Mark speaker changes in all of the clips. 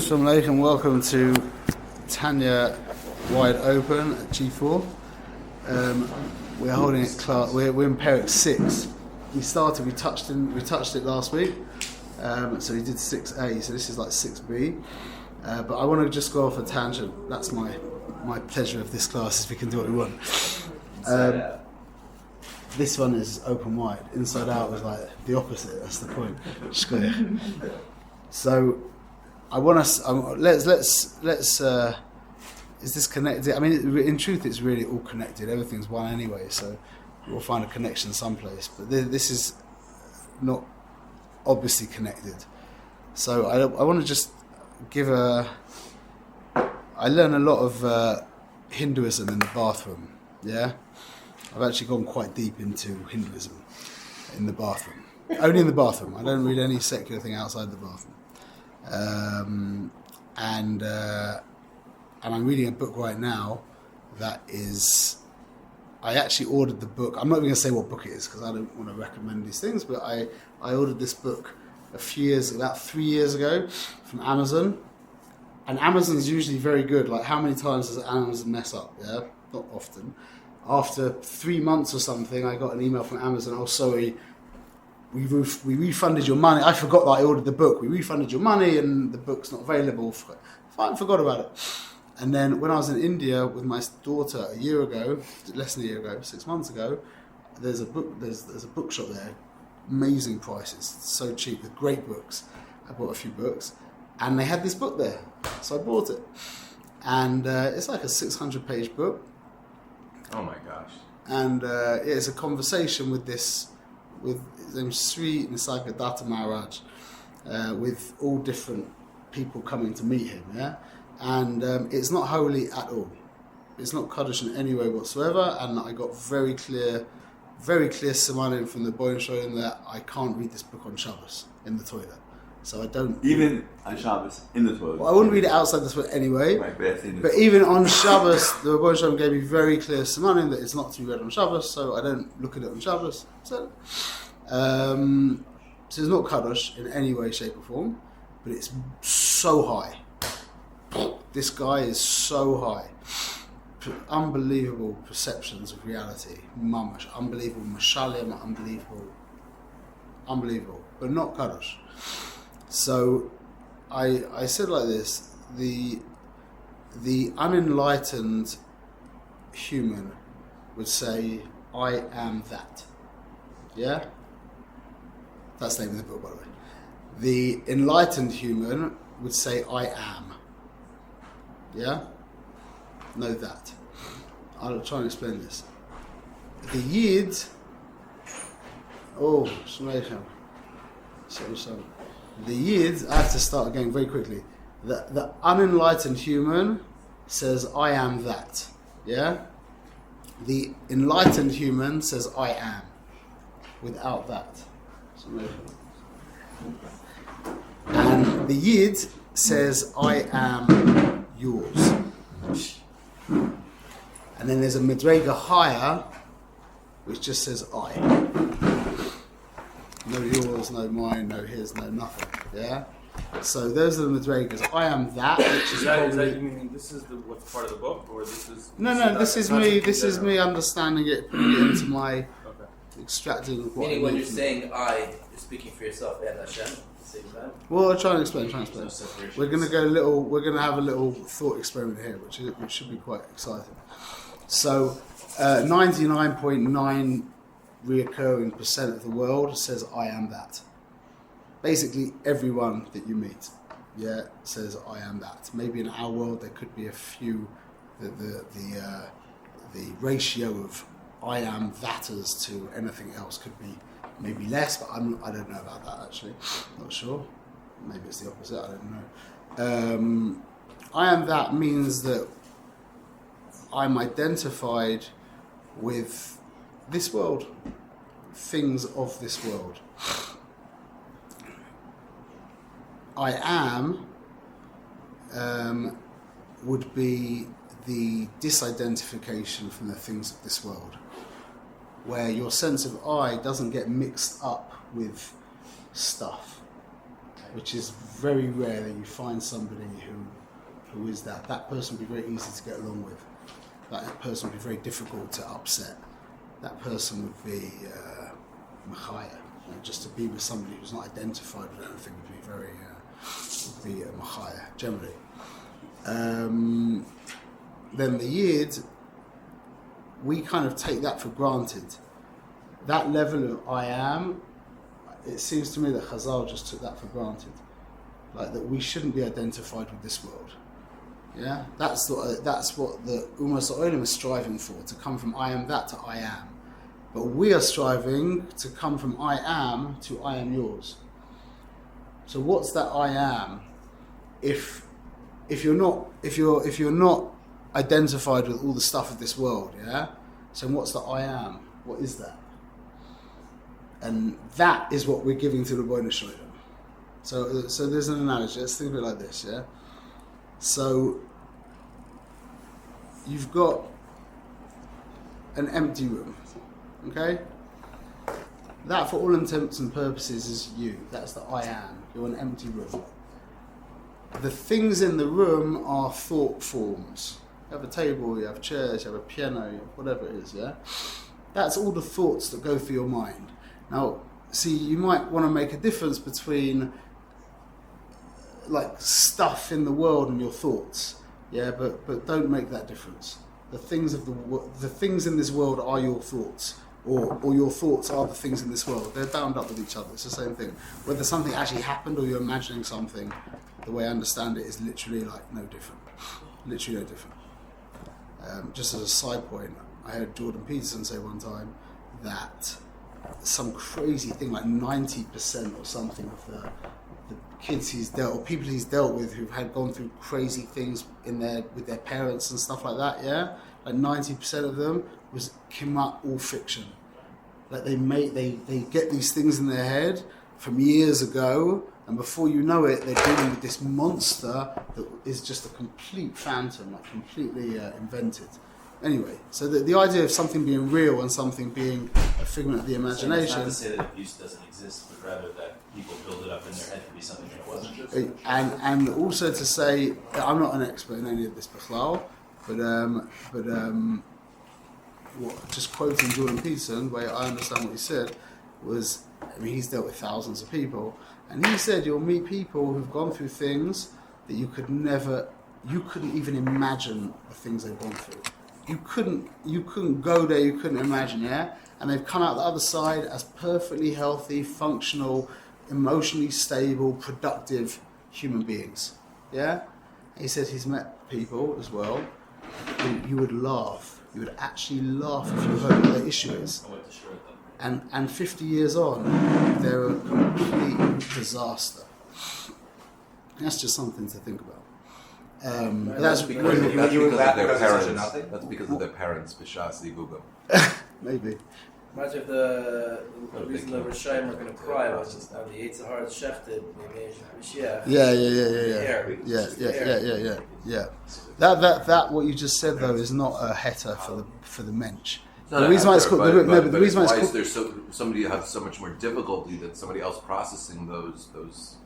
Speaker 1: Assalamu alaikum, welcome to Tanya Wide Open at G4. We're holding it class. We're in Peric 6. We touched it last week, so we did 6A. So this is like 6B. But I want to just go off a tangent. That's my pleasure of this class, is we can do what we want. This one is open wide. Inside out was like the opposite. That's the point. So I want us. Let's. Is this connected? I mean, in truth, it's really all connected. Everything's one anyway. So we'll find a connection someplace. But this is not obviously connected. So I want to just give a. I learn a lot of Hinduism in the bathroom. Yeah, I've actually gone quite deep into Hinduism in the bathroom. Only in the bathroom. I don't read any secular thing outside the bathroom. And I'm reading a book right now that is. I actually ordered the book. I'm not even going to say what book it is because I don't want to recommend these things. But I ordered this book about 3 years ago from Amazon. And Amazon's usually very good. Like, how many times does Amazon mess up? Yeah, not often. After 3 months or something, I got an email from Amazon. Oh, sorry, we refunded your money. I forgot that I ordered the book. We refunded your money and the book's not available. Fine, forgot about it. And then when I was in India with my daughter a year ago, less than a year ago, 6 months ago, there's a bookshop there. Amazing prices, so cheap, with great books. I bought a few books. And they had this book there, so I bought it. And it's like a 600-page book.
Speaker 2: Oh my gosh.
Speaker 1: And it's a conversation with his name Sri Nisargadatta Maharaj, with all different people coming to meet him, yeah? And it's not holy at all. It's not Kaddish in any way whatsoever, and I got very clear simanim from the Boyan Shoyim that I can't read this book on Shabbos in the toilet. So I don't...
Speaker 2: Even on Shabbos, in the toilet?
Speaker 1: Well, I wouldn't read it outside the toilet anyway.
Speaker 2: Right,
Speaker 1: but even on Shabbos, the Rebbe Shalom gave me very clear simanim that it's not to be read on Shabbos, so I don't look at it on Shabbos. So it's not Kaddish in any way, shape or form, but it's so high. This guy is so high. Unbelievable perceptions of reality. Mamash. Unbelievable. Mashalim. Unbelievable. But not Kaddish. So I said like this, the unenlightened human would say, I am that. Yeah? That's the name of the book, by the way. The enlightened human would say, I am. Yeah? Know that. I'll try and explain this. The Yid, the Yid, I have to start again very quickly. The unenlightened human says, I am that. Yeah? The enlightened human says, I am. Without that. And the Yid says, I am yours. And then there's a Madrega higher, which just says, I. No yours, no mine, no his, no nothing. Yeah? So those are the Madregas. I am that, which is
Speaker 3: that you mean this is what's part of the book, or this is?
Speaker 1: This is me. This is me understanding it, putting it into my extracting. What
Speaker 4: meaning when you're saying I, you're speaking for yourself and Hashem at the same time.
Speaker 1: Well, I'll try and explain. We're going to have a little thought experiment here, which should be quite exciting. So, 99.9 reoccurring percent of the world says I am that. Basically, everyone that you meet, says I am that. Maybe in our world there could be a few. The ratio of I am thaters to anything else could be maybe less, but I don't know about that actually. Not sure. Maybe it's the opposite. I don't know. I am that means that I'm identified with this world, things of this world. I am would be the disidentification from the things of this world, where your sense of I doesn't get mixed up with stuff. which is very rare that you find somebody who is that. That person would be very easy to get along with. That person would be very difficult to upset. That person would be Machaya. Just to be with somebody who's not identified with anything would be very Machaya, generally. Then the Yid, we kind of take that for granted. That level of I am, it seems to me that Chazal just took that for granted. Like that we shouldn't be identified with this world. Yeah? That's what the Ummah Ha'olam is striving for, to come from I am that to I am. But we are striving to come from I am to I am yours. So what's that I am? If you're not identified with all the stuff of this world, yeah? So what's the I am? What is that? And that is what we're giving to the Rebbeinu Shalom. So there's an analogy. Let's think of it like this, yeah? So you've got an empty room, okay? That, for all intents and purposes, is you. That's the I am. You're an empty room. The things in the room are thought forms. You have a table, you have chairs, you have a piano, you have whatever it is, yeah? That's all the thoughts that go through your mind. Now, see, you might want to make a difference between like stuff in the world and your thoughts, yeah, but don't make that difference. The things in this world are your thoughts, or your thoughts are the things in this world. They're bound up with each other. It's the same thing. Whether something actually happened or you're imagining something, the way I understand it is literally like no different. Literally no different. Just as a side point, I heard Jordan Peterson say one time that some crazy thing like 90% or something of the kids he's dealt, or people he's dealt with who've had gone through crazy things with their parents and stuff like that, yeah, like 90% of them came out all fiction. Like they get these things in their head from years ago, and before you know it, they're dealing with this monster that is just a complete phantom, like completely invented. Anyway, so the idea of something being real and something being a figment of the imagination.
Speaker 4: It's not to say that abuse doesn't exist, but rather that people build it up in their head to be something that it wasn't.
Speaker 1: And also to say, I'm not an expert in any of this, Bichlal, but just quoting Jordan Peterson, the way I understand what he said, was, I mean, he's dealt with thousands of people, and he said you'll meet people who've gone through things that you couldn't even imagine the things they've gone through. You couldn't go there, you couldn't imagine, yeah? And they've come out the other side as perfectly healthy, functional, emotionally stable, productive human beings, yeah? He said he's met people as well who you would laugh. You would actually laugh if you heard what their issue is. And 50 years on, they're a complete disaster. That's just something to think about.
Speaker 5: That's because of their parents. That's because of their parents. B'shas Yibugam.
Speaker 1: Maybe.
Speaker 4: Imagine if the reason the Rishayim are going to cry was on the Yitzhar Shechted,
Speaker 1: Yeah. That what you just said though is not a heta for the mensch. The reason why it's called the reason why it's called
Speaker 5: somebody who has so much more difficulty than somebody else processing those things.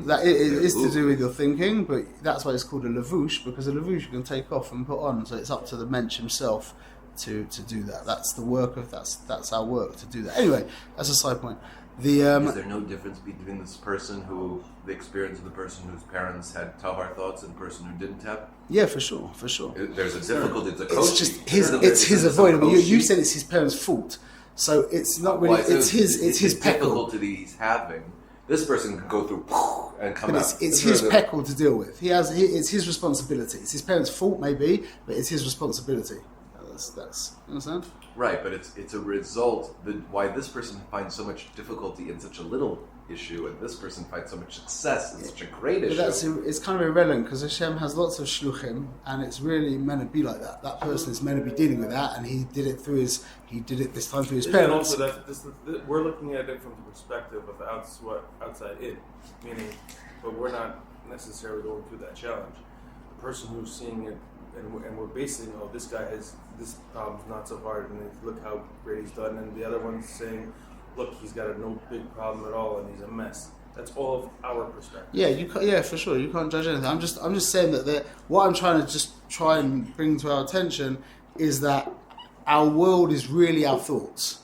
Speaker 1: That it is to do with your thinking, but that's why it's called a levush, because a levush you can take off and put on. So it's up to the mensch himself to do that. That's the work of that's our work to do that. Anyway, that's a side point.
Speaker 5: Is there no difference between the experience of the person whose parents had tahar thoughts and the person who didn't have?
Speaker 1: Yeah, for sure.
Speaker 5: There's a difficulty.
Speaker 1: It's just his avoidable. You said it's his parents' fault, so it's not really. It's his peckle.
Speaker 5: Difficulty he's having. This person can go through and come out.
Speaker 1: It's his peckle to deal with. It's his responsibility. It's his parents' fault, maybe, but it's his responsibility. That's you understand?
Speaker 5: Right, but it's a result why this person finds so much difficulty in such a little issue, and this person finds so much success in such a great issue.
Speaker 1: But it's kind of irrelevant because Hashem has lots of shluchim, and it's really meant to be like that. That person is meant to be dealing with that, and he did it this time through his parents.
Speaker 3: And also we're looking at it from the perspective of outside in, meaning, but we're not necessarily going through that challenge. The person who's seeing it. And we're basing, this guy has this problem's not so hard, and look how great he's done. And the other one's saying, look, he's got no big problem at all, and he's a mess. That's all of our perspective.
Speaker 1: Yeah, yeah, for sure. You can't judge anything. I'm just saying that what I'm trying to just try and bring to our attention is that our world is really our thoughts.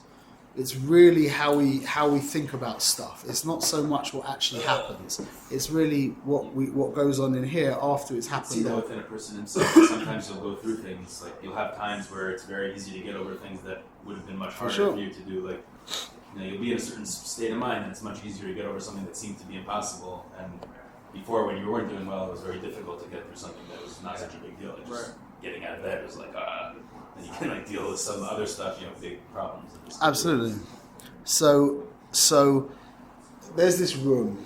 Speaker 1: It's really how we think about stuff. It's not so much what actually happens. It's really what goes on in here after it's happened.
Speaker 6: See that within a person himself. Sometimes you'll go through things, like you'll have times where it's very easy to get over things that would have been much harder for you to do. Like, you'll be in a certain state of mind, and it's much easier to get over something that seemed to be impossible. And before, when you weren't doing well, it was very difficult to get through something that was not such a big deal. Like just getting out of bed was like, and you can like deal with some other stuff, big problems.
Speaker 1: Absolutely. So there's this room,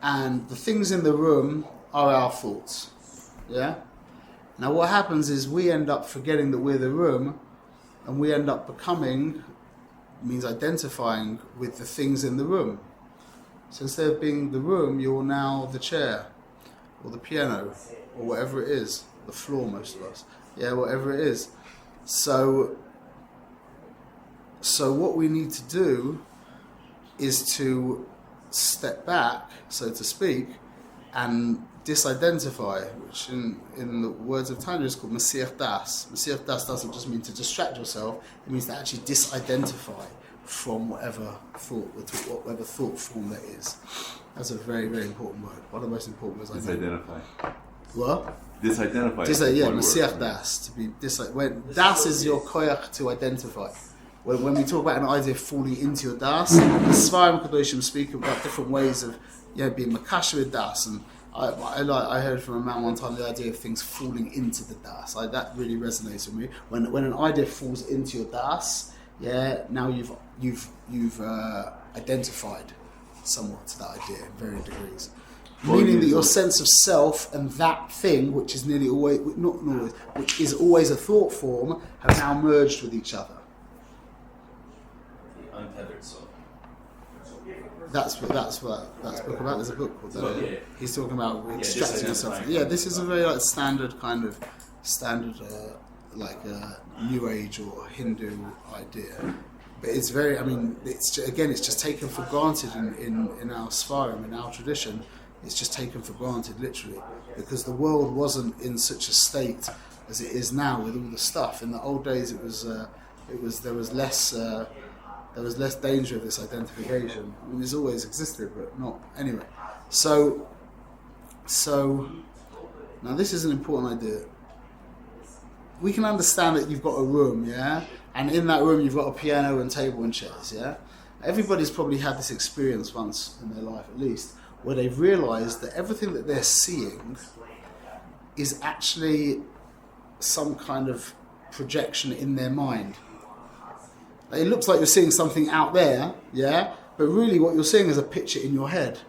Speaker 1: and the things in the room are our thoughts. Yeah? Now what happens is we end up forgetting that we're the room, and we end up means identifying with the things in the room. So instead of being the room, you're now the chair, or the piano, or whatever it is. The floor, most of us. Yeah, whatever it is. So what we need to do is to step back, so to speak, and disidentify, which in the words of Tanya is called Masir Das. Masir Das doesn't just mean to distract yourself, it means to actually disidentify from whatever thought form that is. That's a very, very important word. One of the most important words I know.
Speaker 2: Disidentify.
Speaker 1: What?
Speaker 2: Disidentify.
Speaker 1: Yeah, Masir Das. To be when Das is your koyach to identify. When we talk about an idea of falling into your das, the Svarim Kadoshim speak about different ways of being makasher with das, and I heard from a man one time the idea of things falling into the das. That really resonates with me. When an idea falls into your das, now you've identified somewhat to that idea in varying degrees. Meaning that your sense of self and that thing, which is nearly always which is always a thought form, have now merged with each other.
Speaker 6: Untethered soul.
Speaker 1: That's what book about. There's a book called that. Yeah. He's talking about extracting yourself. Yeah, this is a very standard New Age or Hindu idea. But it's very. It's just taken for granted in our Sfarim, in our tradition. It's just taken for granted, literally, because the world wasn't in such a state as it is now with all the stuff. In the old days, there was less danger of this identification. It's always existed, but not anyway. So now this is an important idea. We can understand that you've got a room, yeah, and in that room you've got a piano and table and chairs, yeah. Everybody's probably had this experience once in their life, at least, where they've realised that everything that they're seeing is actually some kind of projection in their mind. It looks like you're seeing something out there, yeah, but really what you're seeing is a picture in your head.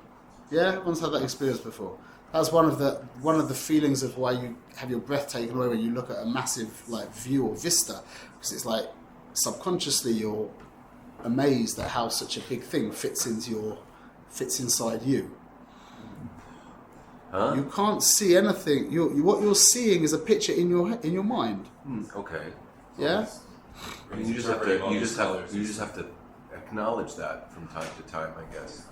Speaker 1: Yeah, everyone's had that experience before. That's one of the feelings of why you have your breath taken away when you look at a massive view or vista, because it's like subconsciously you're amazed at how such a big thing fits inside you.
Speaker 5: Huh?
Speaker 1: You can't see anything. What you're seeing is a picture in your mind.
Speaker 5: Okay.
Speaker 1: Yeah.
Speaker 5: You just have to acknowledge that from time to time, I guess.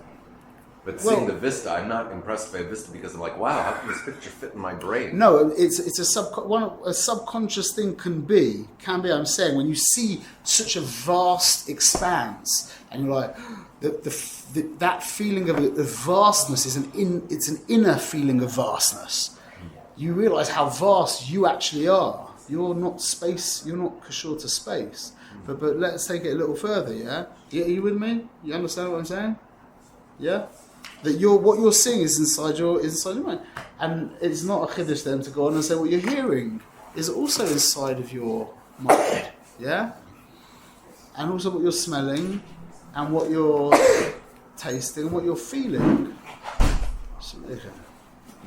Speaker 5: But seeing the vista, I'm not impressed by a vista because I'm like, wow, how can this picture fit in my brain?
Speaker 1: No, it's a subconscious thing can be. I'm saying when you see such a vast expanse and you're like, that feeling of vastness is it's an inner feeling of vastness. You realise how vast you actually are. You're not space. You're not kashur to space. But let's take it a little further. Yeah, are you with me? You understand what I'm saying? Yeah. That what you're seeing is inside your mind, and it's not a chiddush then to go on and say what you're hearing is also inside of your mind. Yeah. And also what you're smelling, and what you're tasting, and what you're feeling.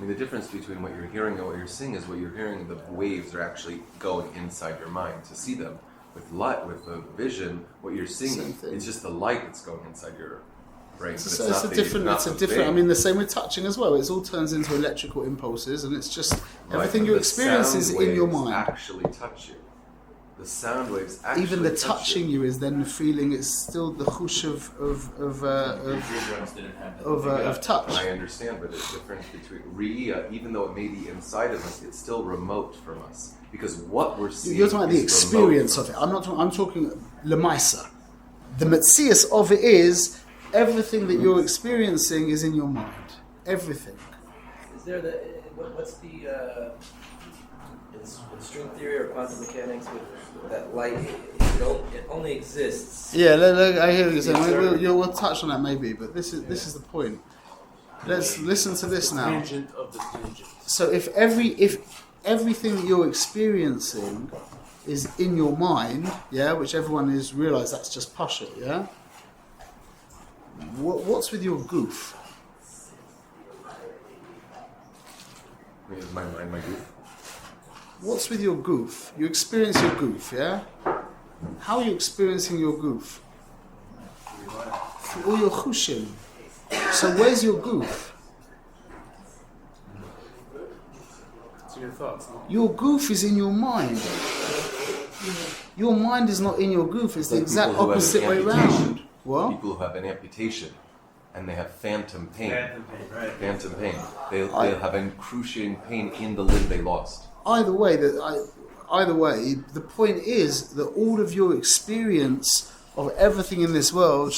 Speaker 5: The difference between what you're hearing and what you're seeing is what you're hearing, the waves are actually going inside your mind to see them. With light, with the vision, what you're seeing is just the light that's going inside your brain.
Speaker 1: It's a different. The same with touching as well. It all turns into electrical impulses, and it's just everything you experience is in your mind.
Speaker 5: Actually touch you. the sound waves actually
Speaker 1: even the
Speaker 5: touch
Speaker 1: touching you is then the feeling. It's still the whoosh of touch.
Speaker 5: I understand, but the difference between Re'iyah, even though it may be inside of us, it's still remote from us. Because what we're seeing
Speaker 1: You're talking about the
Speaker 5: is
Speaker 1: experience of it. I'm not. I'm talking Lemaisa. The metzius of it is everything that you're experiencing is in your mind. Everything.
Speaker 4: Is there what's the in string theory or quantum mechanics with that light? It only exists.
Speaker 1: Yeah, I hear what you're saying. We'll touch on that maybe, but this is the point. Let's listen to this now.
Speaker 3: Tangent of the tangent.
Speaker 1: So if everything that you're experiencing is in your mind, yeah, which everyone is realised that's just pasha, yeah. What's with your goof?
Speaker 5: Is my mind my goof?
Speaker 1: What's with your goof? You experience your goof, yeah? How are you experiencing your goof? Through all your chushim. So where's your goof?
Speaker 3: It's your thoughts, no?
Speaker 1: Your goof is in your mind. Your mind is not in your goof. It's the exact opposite way round. What?
Speaker 5: People who have an amputation and they have phantom pain.
Speaker 6: Phantom pain, right.
Speaker 5: Phantom pain. They'll have excruciating pain in the limb they lost.
Speaker 1: Either way, the point is that all of your experience of everything in this world,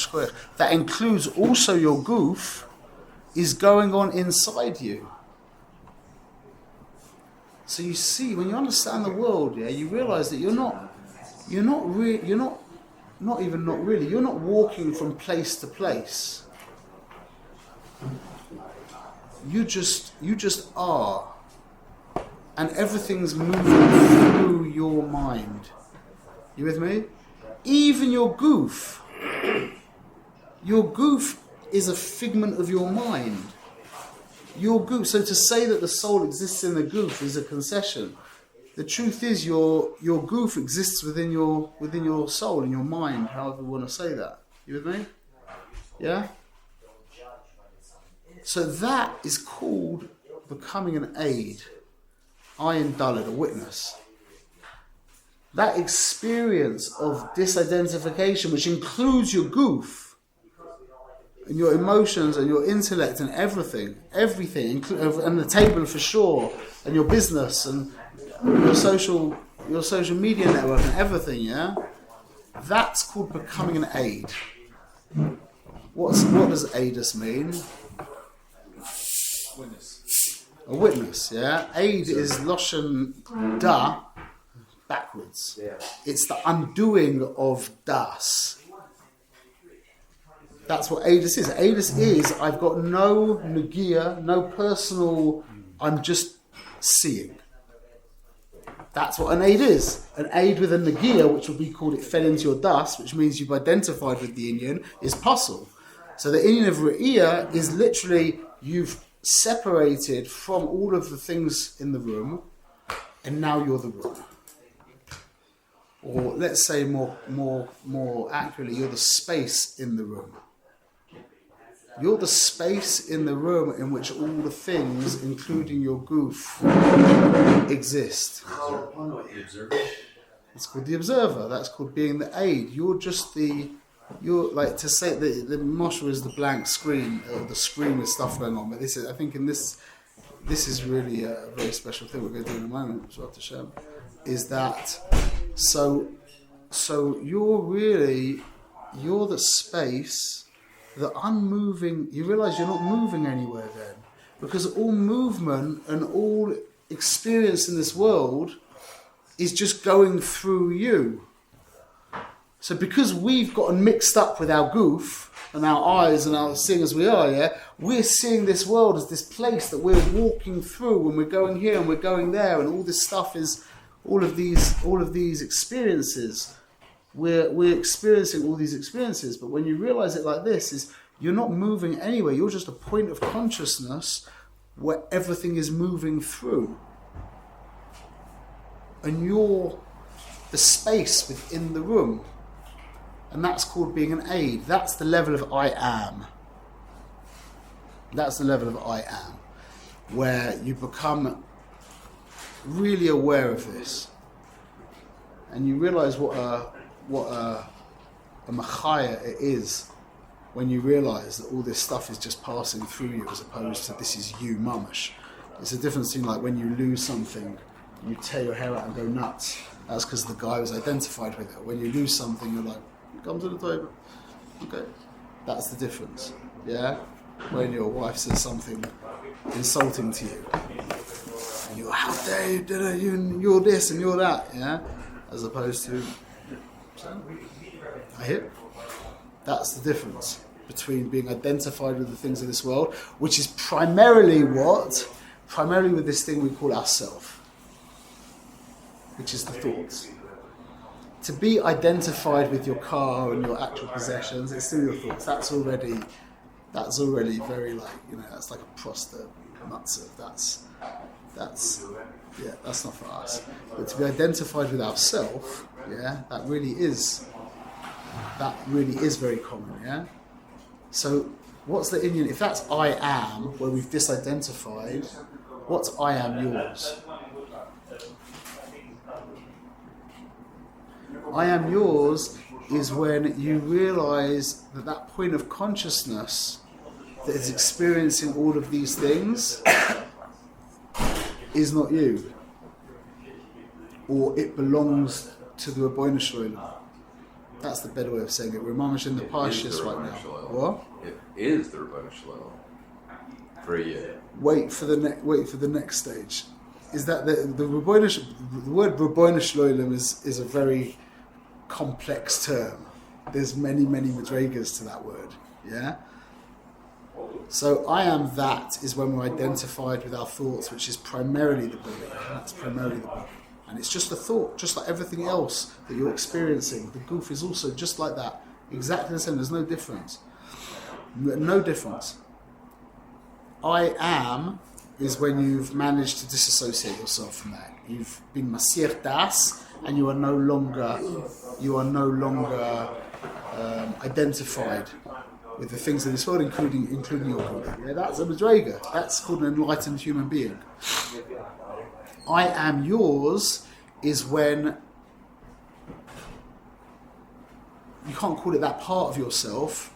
Speaker 1: that includes also your goof, is going on inside you. So you see, when you understand the world, yeah, you realise that you're not walking from place to place. You just are. And everything's moving through your mind. You with me? Even your goof. Your goof is a figment of your mind. Your goof. So to say that the soul exists in the goof is a concession. The truth is your goof exists within your soul, in your mind, however you want to say that. You with me? Yeah? So that is called becoming an aid. Ayin Daled, a witness. That experience of disidentification, which includes your goof, and your emotions and your intellect and everything, and the table for sure, and your business and your social media network and everything, yeah? That's called becoming an aid. What does aidus mean? A witness, yeah? Aid is Loshen Da, backwards.
Speaker 4: Yeah.
Speaker 1: It's the undoing of Das. That's what aidus is. Aidus is, I've got no nagia, no personal, I'm just seeing. That's what an aid is. An aid with a nagia, which would be called it fell into your dust, which means you've identified with the Inyan, is puzzle. So the Inyan of Re'iyah is literally, you've separated from all of the things in the room, and now you're the room. Or let's say more accurately, you're the space in the room. You're the space in the room in which all the things, including your goof, exist.
Speaker 6: The observer?
Speaker 1: It's called the observer. That's called being the aid. You're like to say that the Moshe is the blank screen, or the screen with stuff going on. But this is, I think, this is really a very special thing we're going to do in a moment. So to show is that so you're the space. The unmoving, you realise you're not moving anywhere then. Because all movement and all experience in this world is just going through you. So because we've gotten mixed up with our goof and our eyes and our seeing as we are, yeah, we're seeing this world as this place that we're walking through, and we're going here and we're going there, and all this stuff is all of these experiences. We're experiencing all these experiences, but when you realize it like this, is you're not moving anywhere. You're just a point of consciousness where everything is moving through, and you're the space within the room, and that's called being an aid. That's the level of I am. That's the level of I am, where you become really aware of this. and you realize what a machaya it is when you realize that all this stuff is just passing through you as opposed to this is you mamash. It's a difference between like when you lose something, you tear your hair out and go nuts. That's because the guy was identified with it. When you lose something, you're like, come to the table. Okay. That's the difference. Yeah? When your wife says something insulting to you, and you're, how dare you, you're this and you're that, yeah? As opposed to, I hit. That's the difference between being identified with the things of this world, which is primarily with this thing we call ourself, which is the thoughts. To be identified with your car and your actual possessions, it's still your thoughts. That's already very like, that's like a proster matzah. That's not for us. But to be identified with ourself, yeah, that really is very common, yeah. So what's the Indian? If that's I am, where we've disidentified, what's I am yours? I am yours is when you realize that point of consciousness that is experiencing all of these things is not you, or it belongs to the Rabbeinu Shalom. That's the better way of saying it. We're mamish in the parshas right now. What?
Speaker 5: It is the Rabbeinu Shalom for a year.
Speaker 1: Wait for the next stage. Is that the word Rabbeinu Shalom is a very complex term. There's many madrigas to that word. Yeah. So I am that is when we're identified with our thoughts, which is primarily the body. That's primarily the body. And it's just a thought, just like everything else that you're experiencing. The goof is also just like that. Exactly the same. There's no difference. No difference. I am is when you've managed to disassociate yourself from that. You've been masir das, and you are no longer identified with the things of this world, including your goof. Yeah, that's a madrega. That's called an enlightened human being. I am yours is when you can't call it that part of yourself.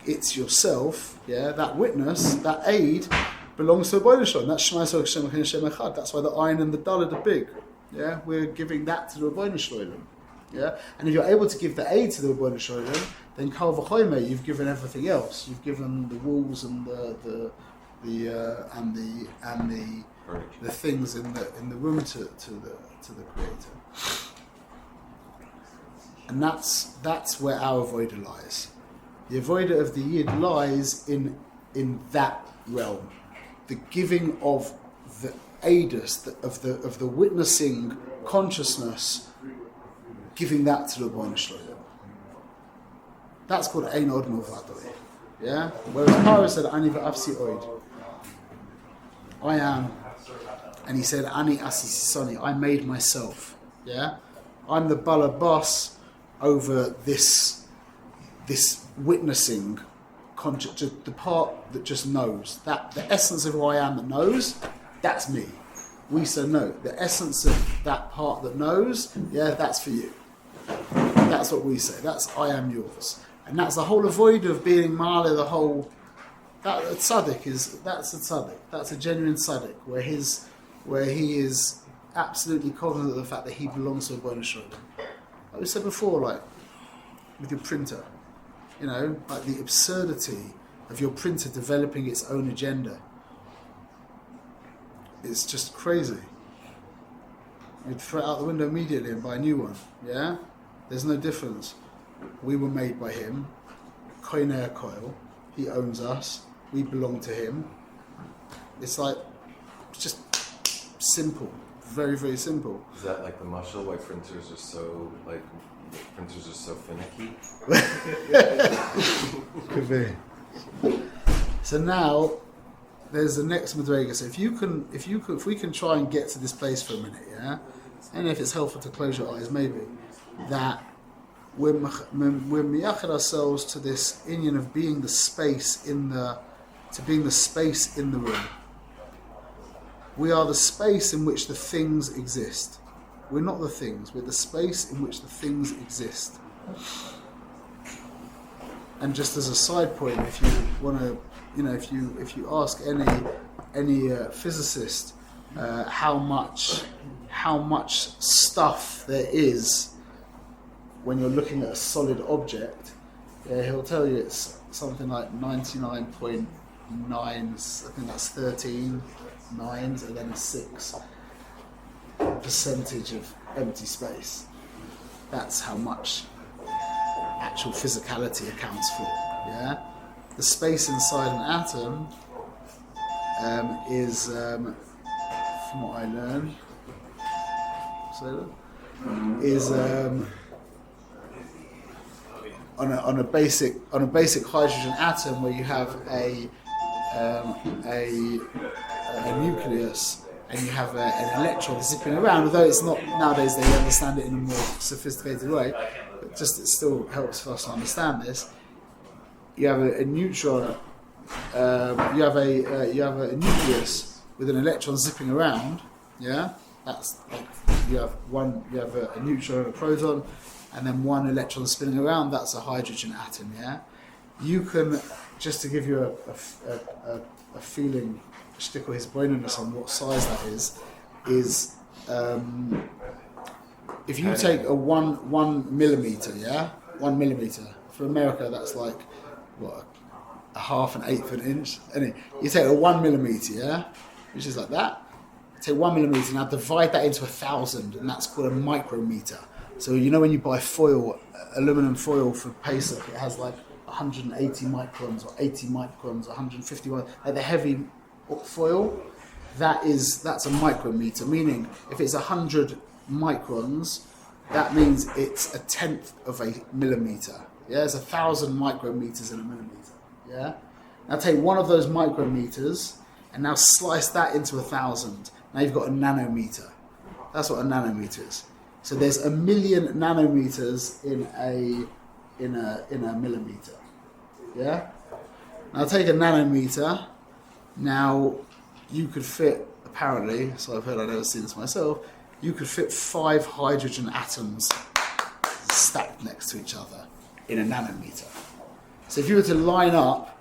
Speaker 1: It's yourself, yeah. That witness, that aid, belongs to the Rabbeinu Shalom. That's Shema Yisrael Hashem Elokeinu Hashem Echad. That's why the ayin and the daled are big. Yeah, we're giving that to the Rabbeinu Shalom. Yeah, and if you're able to give the aid to the Rabbeinu Shalom, then Kal V'chomer, you've given everything else. You've given the walls and the things in the room to the Creator. And that's where our avodah lies. The avodah of the Yid lies in that realm, the giving of the aidus, of the witnessing consciousness, giving that to the Rabbeinu Shalom. That's called Ein Od Milvadoi. Yeah. Whereas Paro said Ani v'Afsi Oid, I am, and he said Ani Asisisoni, I made myself. Yeah. I'm the balabas over this witnessing, the part that just knows. That the essence of who I am that knows, that's me. We say no. The essence of that part that knows, yeah, that's for you. That's what we say. That's I am yours. And that's the whole avoid of being Mali, the whole. That's a tzaddik. That's a genuine tzaddik, where he is absolutely cognizant of the fact that he belongs to a Rabbeinu Shalom. Like we said before, like with your printer, like the absurdity of your printer developing its own agenda. It's just crazy. You'd throw it out the window immediately and buy a new one. Yeah, there's no difference. We were made by him. Koiner Koil. He owns us. We belong to him. It's just simple. Very, very simple.
Speaker 5: Is that like the mashal? Why printers are so finicky?
Speaker 1: Could be. So now there's the next madrega. So if we can try and get to this place for a minute, yeah, and if it's helpful to close your eyes, maybe that we're miyachid ourselves to this inyan of being the space in the room. We are the space in which the things exist. We're not the things. We're the space in which the things exist. And just as a side point, if you want to, if you ask any physicist how much stuff there is when you're looking at a solid object, he'll tell you it's something like 99.9. I think that's 13 nines and then a 6% of empty space. That's how much actual physicality accounts for. Yeah, the space inside an atom is, from what I learned, is on a basic hydrogen atom where you have a nucleus and you have an electron zipping around, although it's not, nowadays they understand it in a more sophisticated way, but just it still helps for us to understand this. You have a neutron, you have a nucleus with an electron zipping around, yeah? That's like you have a neutron and a proton, and then one electron spinning around, that's a hydrogen atom, yeah? You can, just to give you a feeling, shtickle his braininess on what size that is if you take a 1 millimeter, yeah? 1 millimeter. For America, that's like, what, a half, an eighth of an inch? Anyway, you take a 1 millimeter, yeah? Which is like that. Take 1 millimeter, now divide that into 1,000, and that's called a micrometer. So when you buy foil, aluminum foil for Pesach, it has like 180 microns or 80 microns, 150 microns, like the heavy foil. That's a micrometer, meaning if it's 100 microns, that means it's a tenth of a millimeter. Yeah, there's 1,000 micrometers in a millimeter. Yeah. Now take one of those micrometers and now slice that into 1,000. Now you've got a nanometer. That's what a nanometer is. So there's 1 million nanometers in a millimeter. Yeah? Now take a nanometer. Now you could fit, apparently, so I've heard, I've never seen this myself, you could fit 5 hydrogen atoms stacked next to each other in a nanometer. So if you were to line up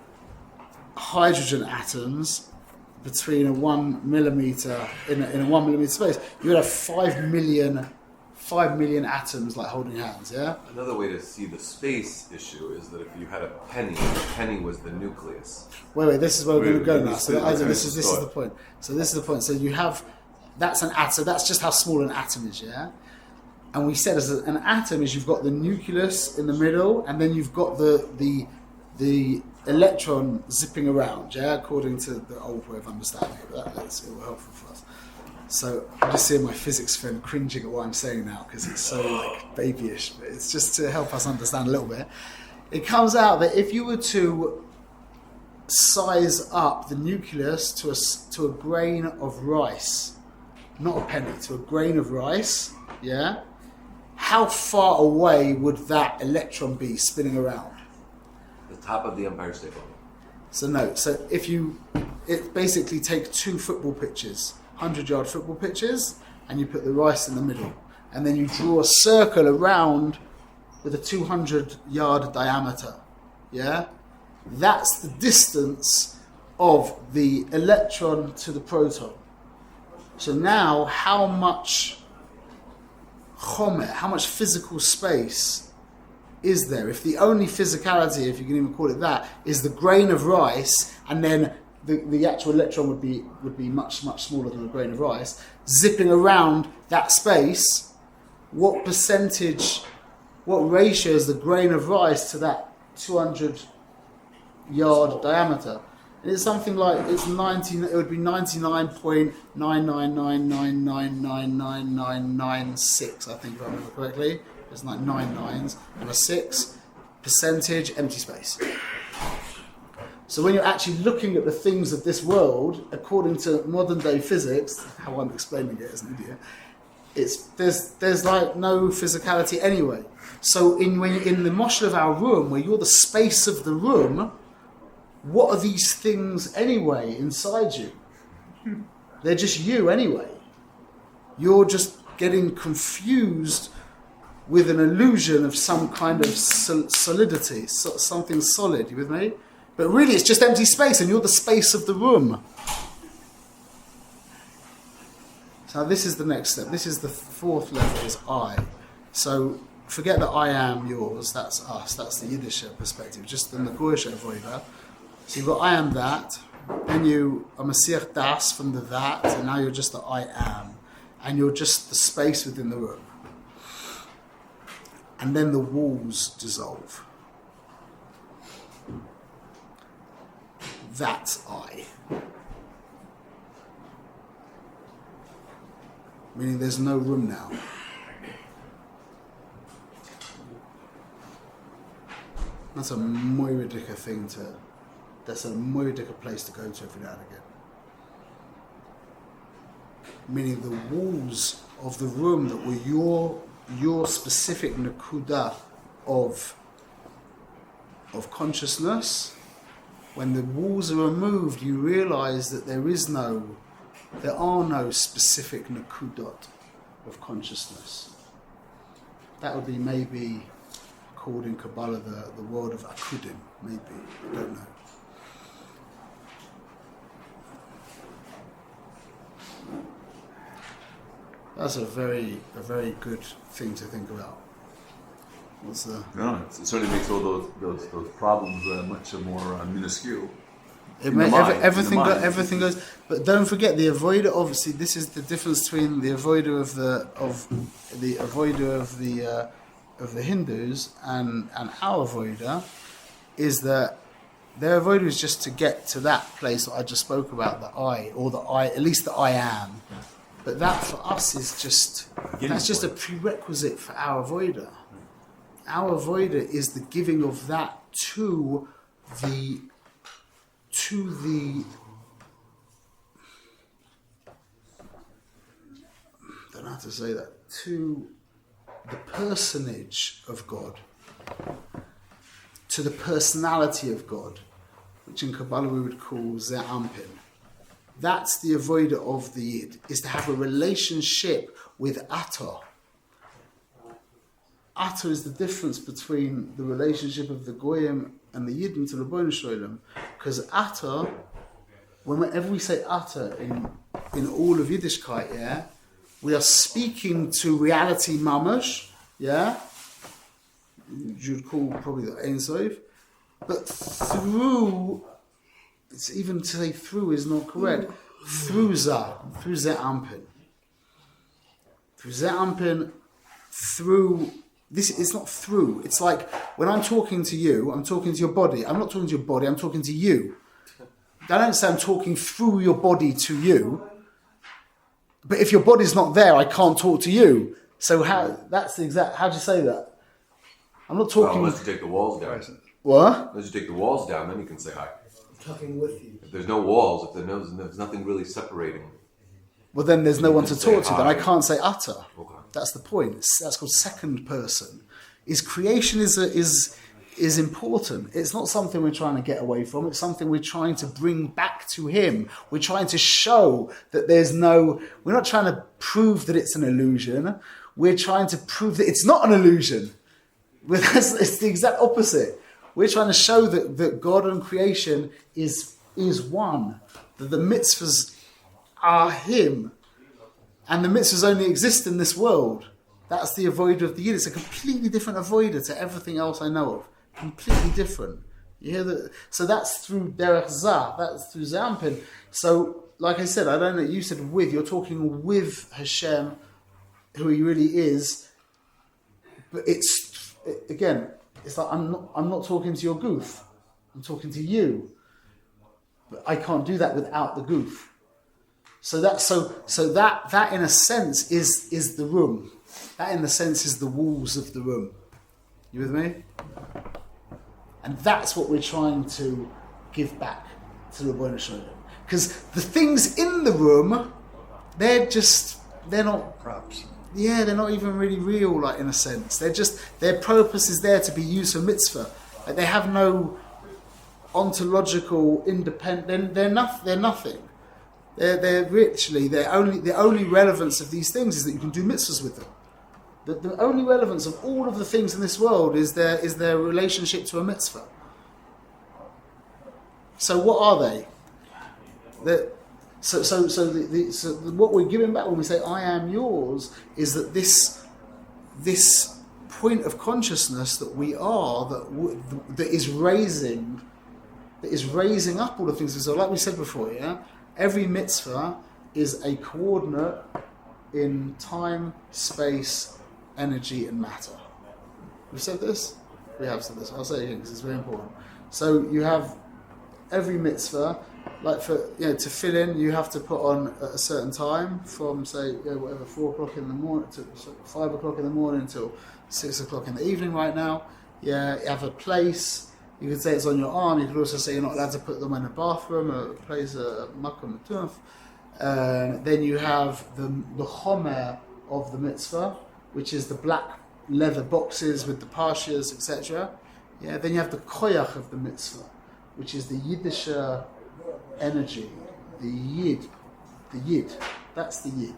Speaker 1: hydrogen atoms between a 1 millimeter in a 1 millimeter space, you would have 5 million atoms like holding hands, yeah?
Speaker 5: Another way to see the space issue is that if you had a penny was the nucleus.
Speaker 1: Wait, this is where we're going to go now. So this is the point. So this is the point. So you have, that's an atom, that's just how small an atom is, yeah? And we said as an atom is you've got the nucleus in the middle, and then you've got the electron zipping around, yeah, according to the old way of understanding it. But it will helpful for us. So I'm just seeing my physics friend cringing at what I'm saying now because it's so like babyish, but it's just to help us understand a little bit. It comes out that if you were to size up the nucleus to a grain of rice, not a penny, to a grain of rice, yeah, how far away would that electron be spinning around?
Speaker 5: The top of the Empire State Building.
Speaker 1: So it basically take 2 football pitches, 100-yard football pitches, and you put the rice in the middle. And then you draw a circle around with a 200-yard diameter. Yeah? That's the distance of the electron to the proton. So now, how much chomet, how much physical space is there? If the only physicality, if you can even call it that, is the grain of rice, and then the actual electron would be much smaller than a grain of rice, zipping around that space, what percentage, what ratio is the grain of rice to that 200-yard diameter? And it's something like, it would be 99.999999996, I think, if I remember correctly. It's like 9 nines and a 6 percentage empty space. So when you're actually looking at the things of this world, according to modern day physics, how I'm explaining it as an idiot, there's like no physicality anyway. So in the moshel of our room, where you're the space of the room, what are these things anyway inside you? They're just you anyway. You're just getting confused with an illusion of some kind of solidity, something solid. You with me? But really, it's just empty space, and you're the space of the room. So this is the next step. This is the fourth level, is I. So forget that I am yours, that's us, that's the Yiddish perspective, just the Nagoyish Avodah. So you've got I am that, then you are Masiach Das from the that, and now you're just the I am. And you're just the space within the room. And then the walls dissolve. That's I. Meaning there's no room now. That's a moiridica thing that's a moiridica place to go to every now and again. Meaning the walls of the room that were your specific nakuda of consciousness, when the walls are removed, you realize that there are no specific nakudot of consciousness. That would be maybe called in Kabbalah the world of akudim, maybe, I don't know. That's a very good thing to think about. What's the?
Speaker 2: No, it certainly makes all those problems much more minuscule.
Speaker 1: Everything goes. But don't forget the avoider. Obviously, this is the difference between the avoider of the Hindus and our avoider, is that their avoider is just to get to that place that I just spoke about, the I, or the I, at least the I am. But that for us is just a prerequisite for our avoider. Our avoider is the giving of that to the I don't know how to say that, to the personage of God, to the personality of God, which in Kabbalah we would call Ze'ampin. That's the avoider of the Yid, is to have a relationship with Atar. Atar is the difference between the relationship of the Goyim and the Yidden to the Rebbeinu Shalom. Because Atar, whenever we say Atar in all of Yiddishkeit, yeah, we are speaking to reality mamash, yeah, you'd call probably the Ein Sof, but through, it's even to say through is not correct, through Ze'ampin. Through Ze'ampin, through, this, it's not through, it's like when I'm talking to you, I'm talking to your body. I'm not talking to your body, I'm talking to you. I don't say I'm talking through your body to you, but if your body's not there, I can't talk to you. So how, that's the exact, how do you say that? I'm not talking...
Speaker 5: Well, unless you take the walls down.
Speaker 1: What?
Speaker 5: Unless you take the walls down, then you can say hi.
Speaker 4: I'm talking with you.
Speaker 5: If there's no walls, if there's nothing really separating.
Speaker 1: Well, then there's no one to talk to.
Speaker 5: hi.
Speaker 1: Then I can't say utter.
Speaker 5: Okay.
Speaker 1: That's the point. That's called second person. Is creation is important. It's not something we're trying to get away from. It's something we're trying to bring back to Him. We're trying to show that we're not trying to prove that it's an illusion. We're trying to prove that it's not an illusion. It's the exact opposite. We're trying to show that God and creation is one. That the mitzvahs are Him. And the mitzvahs only exist in this world. That's the avoider of the Yid. It's a completely different avoider to everything else I know of. Completely different. You hear that? So that's through Derech Zah. That's through Zampin. So, like I said, I don't know, you said with, you're talking with Hashem, who He really is. But it's like I'm not talking to your goof. I'm talking to you. But I can't do that without the goof. So that in a sense is the room. That in a sense is the walls of the room. You with me? And that's what we're trying to give back to the Rebbeinu Shalom. Because the things in the room, they're not
Speaker 4: props.
Speaker 1: Yeah, they're not even really real, like in a sense. They're just, their purpose is there to be used for mitzvah. Like they have no ontological independent. They're nothing. They're literally, the only relevance of these things is that you can do mitzvahs with them. The only relevance of all of the things in this world is their relationship to a mitzvah. So what are they? So what we're giving back when we say "I am yours" is that this point of consciousness that we are, that is raising up all the things. So, like we said before, every mitzvah is a coordinate in time, space, energy, and matter. We've said this. We have said this. I'll say it again because it's very important. So you have every mitzvah. Like to fill in, you have to put on at a certain time from, say, 4 o'clock in the morning to 5 o'clock in the morning till 6 o'clock in the evening. Right now, you have a place. You could say it's on your arm. You could also say you're not allowed to put them in a bathroom, a place, a makom matuf. Then you have the chomer of the mitzvah, which is the black leather boxes with the parshias, etc. Then you have the koyach of the mitzvah, which is the Yiddish energy, the yid, that's the yid.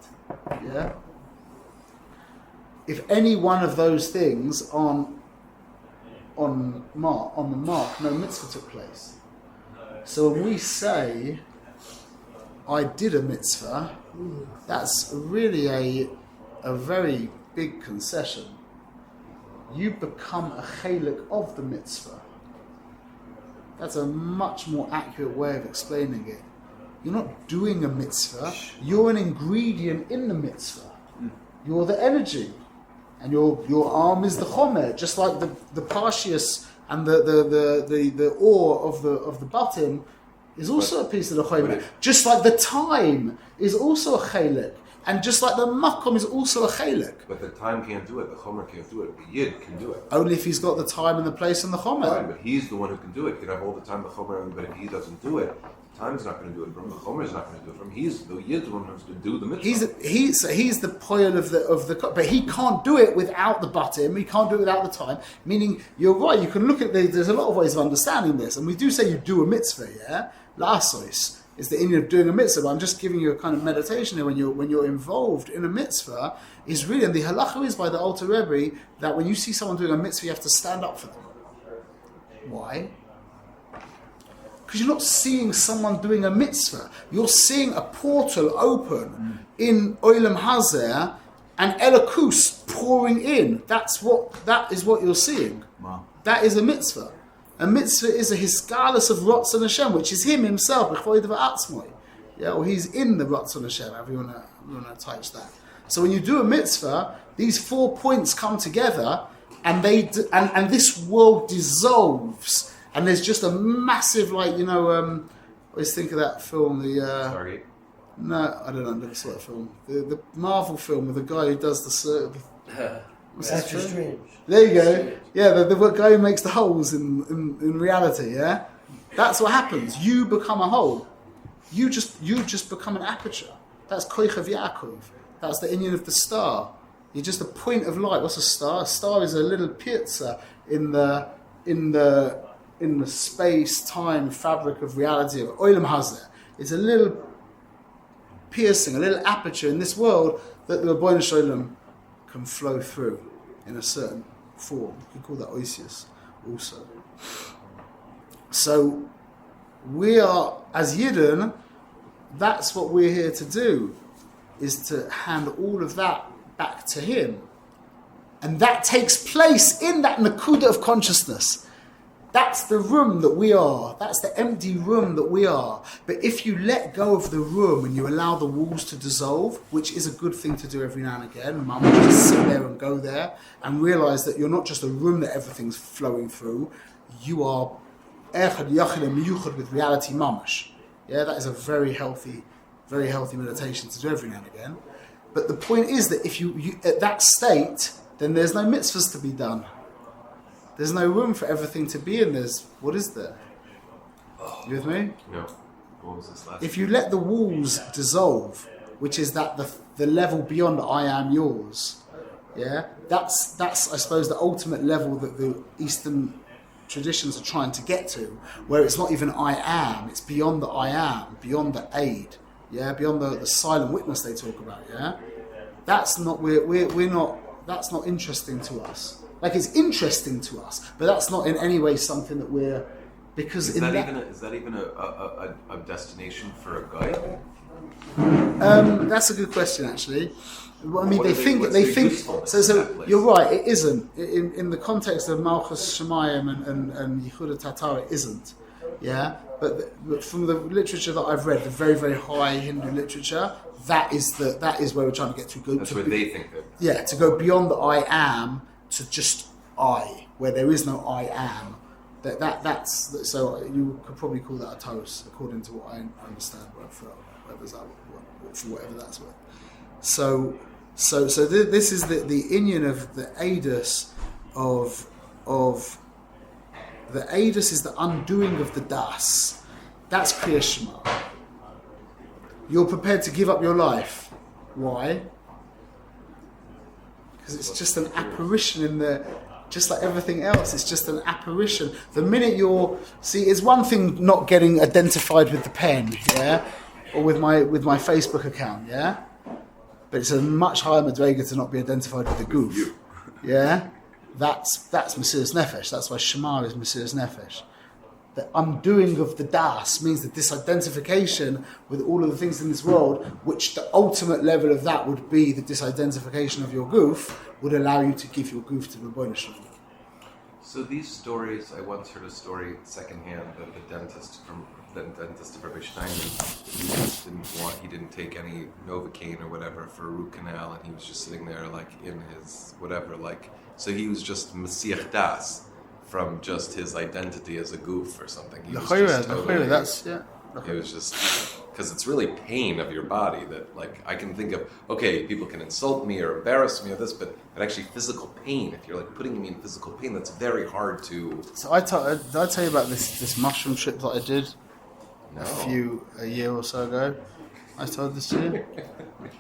Speaker 1: If any one of those things on the mark, no mitzvah took place. So when we say I did a mitzvah, that's really a very big concession. You become a chalik of the mitzvah. That's a much more accurate way of explaining it. You're not doing a mitzvah, you're an ingredient in the mitzvah. You're the energy. And your arm is the chomer, just like the parshias and the ore of the button is also a piece of the chomer. Just like the time is also a chalik. And just like the makom is also a chalik.
Speaker 5: But the time can't do it, the chomer can't do it, the yid can do it.
Speaker 1: Only if he's got the time and the place and the chomer.
Speaker 5: Right, but he's the one who can do it. He can have all the time, the chomer, but if he doesn't do it, the time's not going to do it from the chomer is not going to do it from. He's the yid, the one who's going to do the mitzvah. He's the poil of the but he can't do it without the batim. He can't do it without the time. Meaning, you're right. You can look at there's a lot of ways of understanding this, and we do say you do a mitzvah, la'asos. Is the Indian of doing a mitzvah, but I'm just giving you a kind of meditation here when you're involved in a mitzvah, is really, and the halacha is by the Alter Rebbe, that when you see someone doing a mitzvah, you have to stand up for them. Why? Because you're not seeing someone doing a mitzvah. You're seeing a portal open in Olam Hazer and Elokus pouring in. That is what you're seeing.
Speaker 2: Wow.
Speaker 1: That is a mitzvah. A mitzvah is a hiskalus of Ratzon Hashem, which is him himself, or he's in the Ratzon Hashem, however you want to touch that. So when you do a mitzvah, these 4 points come together, and and this world dissolves, and there's just a massive, I always think of that film,
Speaker 5: Stargate?
Speaker 1: No, I don't know, the sort of film. The Marvel film with the guy who does what's that
Speaker 4: That's strange.
Speaker 1: There you go. Yeah, the guy who makes the holes in reality. Yeah, that's what happens. You become a hole. You just become an aperture. That's koich of Yaakov. That's the inyan of the star. You're just a point of light. What's a star? A star is a little pizza in the space-time fabric of reality of Olam Hazeh. It's a little piercing, a little aperture in this world that the Rabbeinu Shalom can flow through in a certain form. We call that oisius also. So we are, as Yidden, that's what we're here to do, is to hand all of that back to him. And that takes place in that nakuda of consciousness. That's the room that we are. That's the empty room that we are. But if you let go of the room and you allow the walls to dissolve, which is a good thing to do every now and again, Mum, just sit there and go there and realize that you're not just a room that everything's flowing through. You are echad yachid and miyuchad with reality mamash. Yeah, that is a very healthy meditation to do every now and again. But the point is that if you at that state, then there's no mitzvahs to be done. There's no room for everything to be in. What is there? You with me?
Speaker 5: No. What was this last?
Speaker 1: If you let the walls dissolve, which is that the level beyond I am yours, that's I suppose the ultimate level that the Eastern traditions are trying to get to, where it's not even I am, it's beyond the I am, beyond the aid, yeah, beyond the silent witness they talk about, yeah, that's not we're not that's not interesting to us. Like it's interesting to us, but that's not in any way something that we're because
Speaker 5: is that even a destination for a guide?
Speaker 1: That's a good question, actually. Well, I mean,
Speaker 5: What
Speaker 1: they think.
Speaker 5: usefulness in
Speaker 1: So
Speaker 5: that place?
Speaker 1: you're right. It isn't in the context of Malchus Shemayim and Yehuda Tatar. It isn't. Yeah, but from the literature that I've read, the very very high Hindu literature, that is where we're trying to get to.
Speaker 5: That's where they think that.
Speaker 1: Yeah, to go beyond the I am to just I, where there is no I am. That's so you could probably call that a toast, according to what I understand. For whatever that's worth. So this is the inyan of the Adus of the Adus is the undoing of the Das. That's Kriya Shema. You're prepared to give up your life. Why? Because it's just an apparition just like everything else, it's just an apparition. The minute it's one thing not getting identified with the pen, yeah, or with my Facebook account, yeah, but it's a much higher madrega to not be identified with the goof, yeah. That's Mesiras Nefesh. That's why Shema is Mesiras Nefesh. The undoing of the das means the disidentification with all of the things in this world, which the ultimate level of that would be the disidentification of your goof, would allow you to give your goof to the Ribono Shel Olam.
Speaker 5: So these stories, I once heard a story secondhand that the dentist of Rabbi Steinman, he didn't take any Novocaine or whatever for a root canal, and he was just sitting there like in his whatever, like, so he was just Mesiach Das from just his identity as a goof or something. He was just totally,
Speaker 1: that's, yeah.
Speaker 5: it was just, because it's really pain of your body that, like, I can think of, okay, people can insult me or embarrass me or this, but actually physical pain, if you're like putting me in physical pain, that's very hard to...
Speaker 1: So did I tell you about this mushroom trip that I did a year or so ago? I told this to you.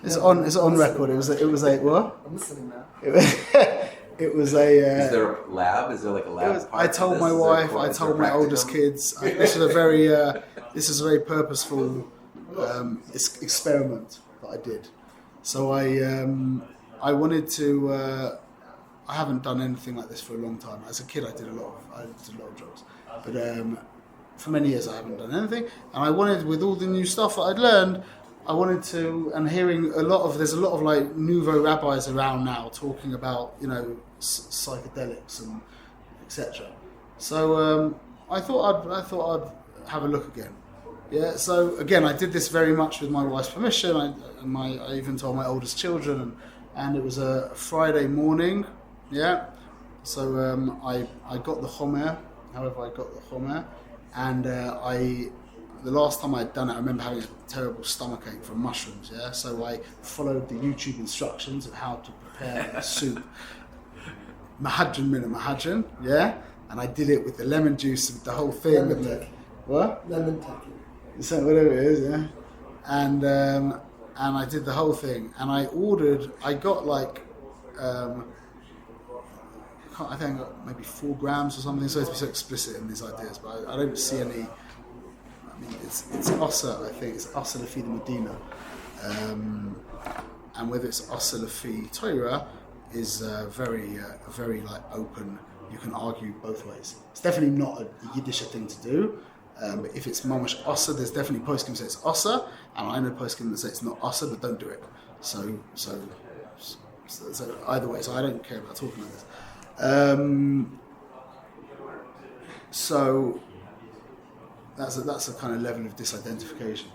Speaker 1: It's on record. It was a what?
Speaker 4: I'm listening now.
Speaker 1: It was a.
Speaker 5: Is there a lab? Is there like a lab?
Speaker 1: I told my wife. I told my oldest kids. This is a very purposeful experiment that I did. So I wanted to. I haven't done anything like this for a long time. As a kid, I did a lot of drugs, but for many years I haven't done anything. And I wanted, with all the new stuff that I'd learned, I wanted to, and hearing there's a lot of like nouveau rabbis around now talking about, psychedelics and etc. So I thought I'd have a look again. Yeah. So again, I did this very much with my wife's permission. I even told my oldest children, and it was a Friday morning. Yeah. So I got the chomer. However, I got the chomer, and the last time I'd done it, I remember having a terrible stomachache from mushrooms, yeah? So I followed the YouTube instructions of how to prepare a soup. Mahadran min mahadran, yeah? And I did it with the lemon juice and the whole thing. What?
Speaker 4: Lemon taki.
Speaker 1: So whatever it is, yeah? And I did the whole thing. And I got like, I think I got maybe 4 grams or something. So to be so explicit in these ideas, but I don't see any... I mean, it's Asa, I think. It's Asa Lefi the Medina. And whether it's Asa Lefi Torah is very like open. You can argue both ways. It's definitely not a Yiddish thing to do. But if it's Mamash Asa, there's definitely poskim that say it's Asa, and I know poskim that say it's not Asa, but don't do it. So either way, so I don't care about talking like this. So that's a kind of level of disidentification.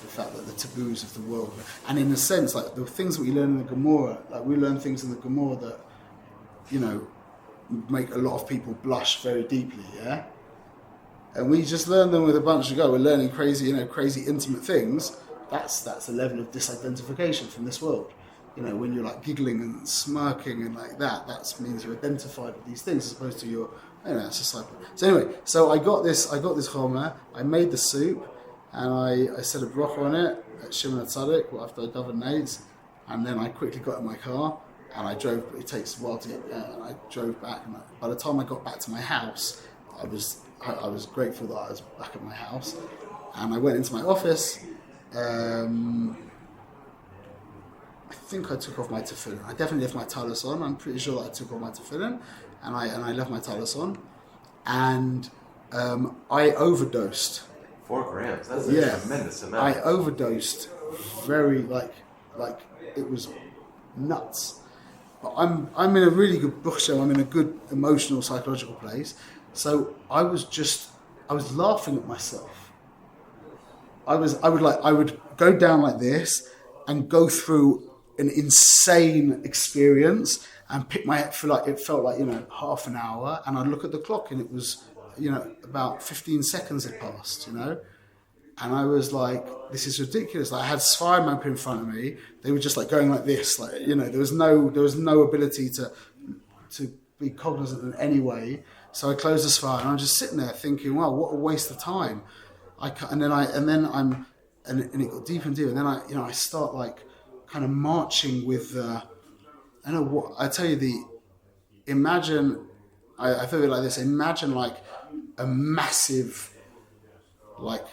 Speaker 1: The fact that the taboos of the world, and in a sense, like the things that we learn in the Gemara, like we learn things in the Gemara that, make a lot of people blush very deeply, yeah? And we just learn them with a bunch of we're learning crazy intimate things. That's a level of disidentification from this world. When you're like giggling and smirking and like that means you're identified with these things as opposed to your, it's a cycle. So anyway, so I got this chomer, I made the soup, and I said a bracha on it at Shimon HaTzadik after I davened Nades, and then I quickly got in my car and I drove. It takes a while to get there, and I drove back. And by the time I got back to my house, I was grateful that I was back at my house, and I went into my office, I think I took off my tefillin. I definitely left my talis on. I'm pretty sure that I took off my tefillin, and I left my talis on, and I overdosed.
Speaker 5: 4 grams. That's a
Speaker 1: Yeah,
Speaker 5: tremendous amount.
Speaker 1: I overdosed very like it was nuts. But I'm in a really good book show. I'm in a good emotional psychological place. So I was laughing at myself. I would go down like this and go through an insane experience and pick my head for like it felt like half an hour, and I'd look at the clock and it was about 15 seconds had passed, and I was like, this is ridiculous. Like, I had Sfarim open in front of me. They were just like going like this, like there was no ability to be cognizant in any way. So I closed the Sfarim and I'm just sitting there thinking, wow, what a waste of time. And then it got deeper and deeper, and then I start like kind of marching with I don't know what I tell you. Imagine I feel it like this. Imagine like a massive like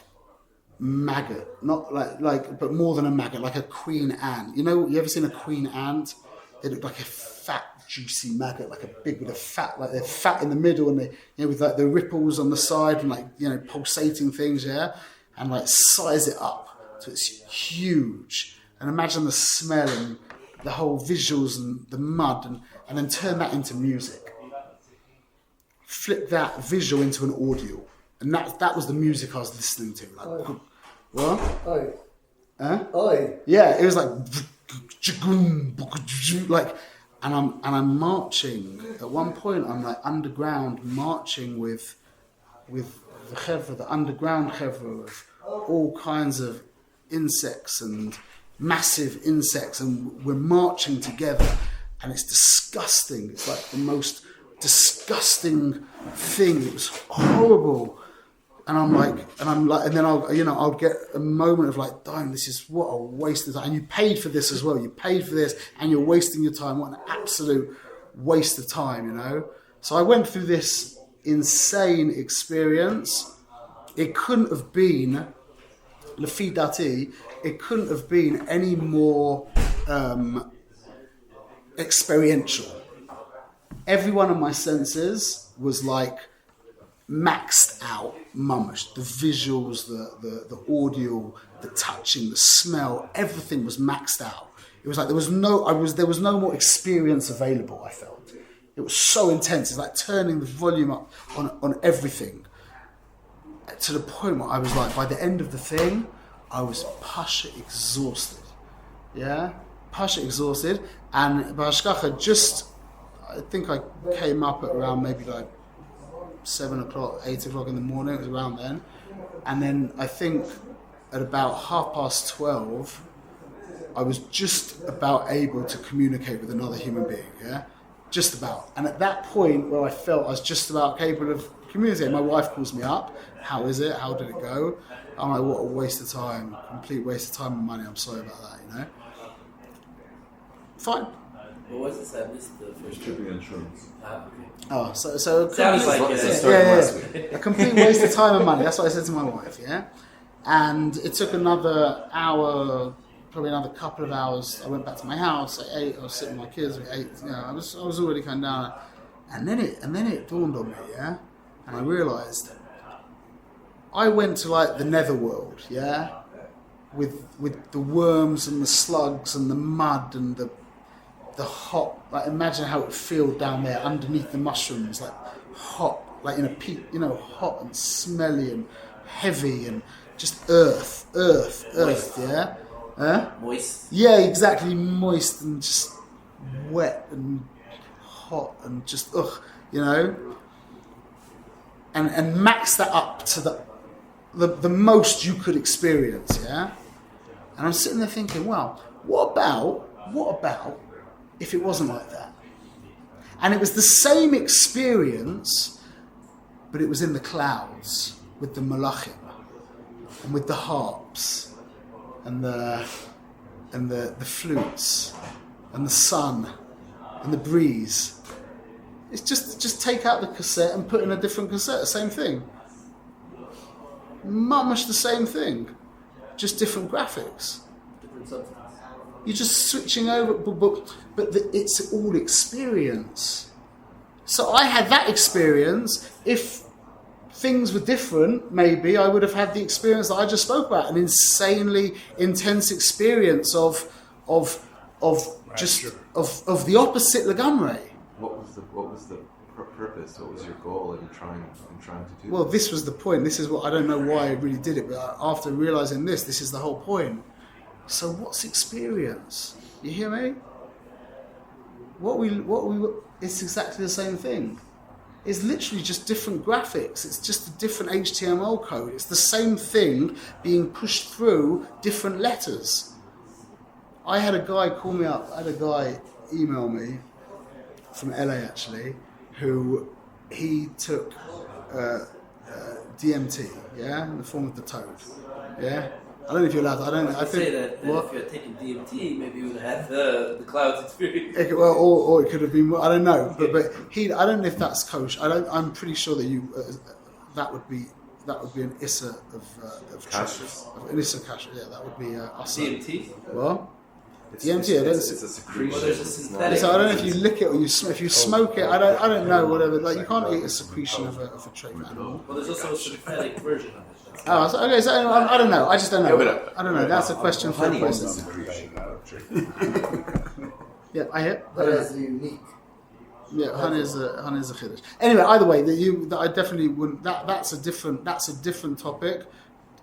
Speaker 1: maggot, not like but more than a maggot, like a queen ant. You ever seen a queen ant? They look like a fat, juicy maggot, like a big with a fat, like they're fat in the middle, and they with like the ripples on the side and like pulsating things, and like size it up so it's huge, and imagine the smell and the whole visuals and the mud, and then turn that into music. Flip that visual into an audio, and that was the music I was listening to. Like, what? Yeah, it was like. Like, and I'm marching. At one point, I'm like underground marching with the chevra, the underground chevra of all kinds of insects and massive insects, and we're marching together, and it's disgusting. It's like the most disgusting thing. It was horrible. And then I'll get a moment of like, damn, this is what a waste of time. And you paid for this as well. You paid for this, and you're wasting your time. What an absolute waste of time, So I went through this insane experience. It couldn't have been, Lefi Dati, it couldn't have been any more experiential. Every one of my senses was like maxed out, mamash. The visuals, the audio, the touching, the smell, everything was maxed out. It was like there was no more experience available. I felt it was so intense. It's like turning the volume up on everything to the point where I was like, by the end of the thing, I was pasha exhausted. Yeah, pasha exhausted, and Bashkacha I think I came up at around maybe like 7 o'clock, 8 o'clock in the morning. It was around then, and then I think at about 12:30, I was just about able to communicate with another human being. Yeah, just about. And at that point where I felt I was just about capable of communicating, my wife calls me up. How is it? How did it go? I'm like, what a waste of time, complete waste of time and money. I'm sorry about that. Fine.
Speaker 4: What was this? I missed the first
Speaker 2: Shipping insurance.
Speaker 4: Okay.
Speaker 1: Oh, so
Speaker 4: Sounds like
Speaker 1: a complete waste of time and money. That's what I said to my wife. Yeah, and it took another hour, probably another couple of hours. I went back to my house. I ate. I was sitting with my kids. We ate. I was already kind of down, and then it dawned on me. Yeah, and I realised I went to like the netherworld. Yeah, with the worms and the slugs and the mud and the hot, like imagine how it would feel down there underneath the mushrooms, like hot, like in a peat, hot and smelly and heavy and just earth, yeah?
Speaker 4: Moist.
Speaker 1: Yeah, exactly, moist and just wet and hot and just, and max that up to the most you could experience, yeah? And I'm sitting there thinking, well, what about if it wasn't like that? And it was the same experience, but it was in the clouds with the malachim and with the harps and the flutes and the sun and the breeze. It's just take out the cassette and put in a different cassette, same thing. Mamash the same thing. just different graphics.
Speaker 4: Different substance.
Speaker 1: You're just switching over, but it's all experience. So I had that experience. If things were different, maybe I would have had the experience that I just spoke about, an insanely intense experience of the opposite legamre.
Speaker 5: What was the purpose? What was your goal in trying to do?
Speaker 1: Well, this was the point. This is what I don't know why I really did it, but after realizing this is the whole point. So what's experience? You hear me? It's exactly the same thing. It's literally just different graphics. It's just a different HTML code. It's the same thing being pushed through different letters. I had a guy call me up. I had a guy email me from LA actually, who he took DMT, in the form of the toad, I don't know if you're allowed to. I think
Speaker 4: say that if you had taken DMT, maybe you would have had the clouds experience.
Speaker 1: Or it could have been. I don't know, but I don't know if that's kosher. I'm pretty sure that that would be an issa of
Speaker 5: Kashrus.
Speaker 1: An issa kashrus. Yeah, that would be
Speaker 4: DMT.
Speaker 1: Well,
Speaker 5: It's
Speaker 1: DMT.
Speaker 5: it's a secretion.
Speaker 4: Well, there's a synthetic.
Speaker 1: So I don't know if you lick it or if you smoke it. I don't know. Whatever. Like you can't eat a secretion of a treifa animal.
Speaker 4: Well, there's also a synthetic version of it.
Speaker 1: Oh, so, okay. So I don't know. I just don't know.
Speaker 5: Yeah,
Speaker 1: I don't know. That's a question for a
Speaker 5: Honey is a
Speaker 1: person.
Speaker 5: secretion.
Speaker 1: Yeah, I hear.
Speaker 7: That is unique.
Speaker 1: Yeah, honey is a chiddush. Anyway, either way, I definitely wouldn't. That's a different topic.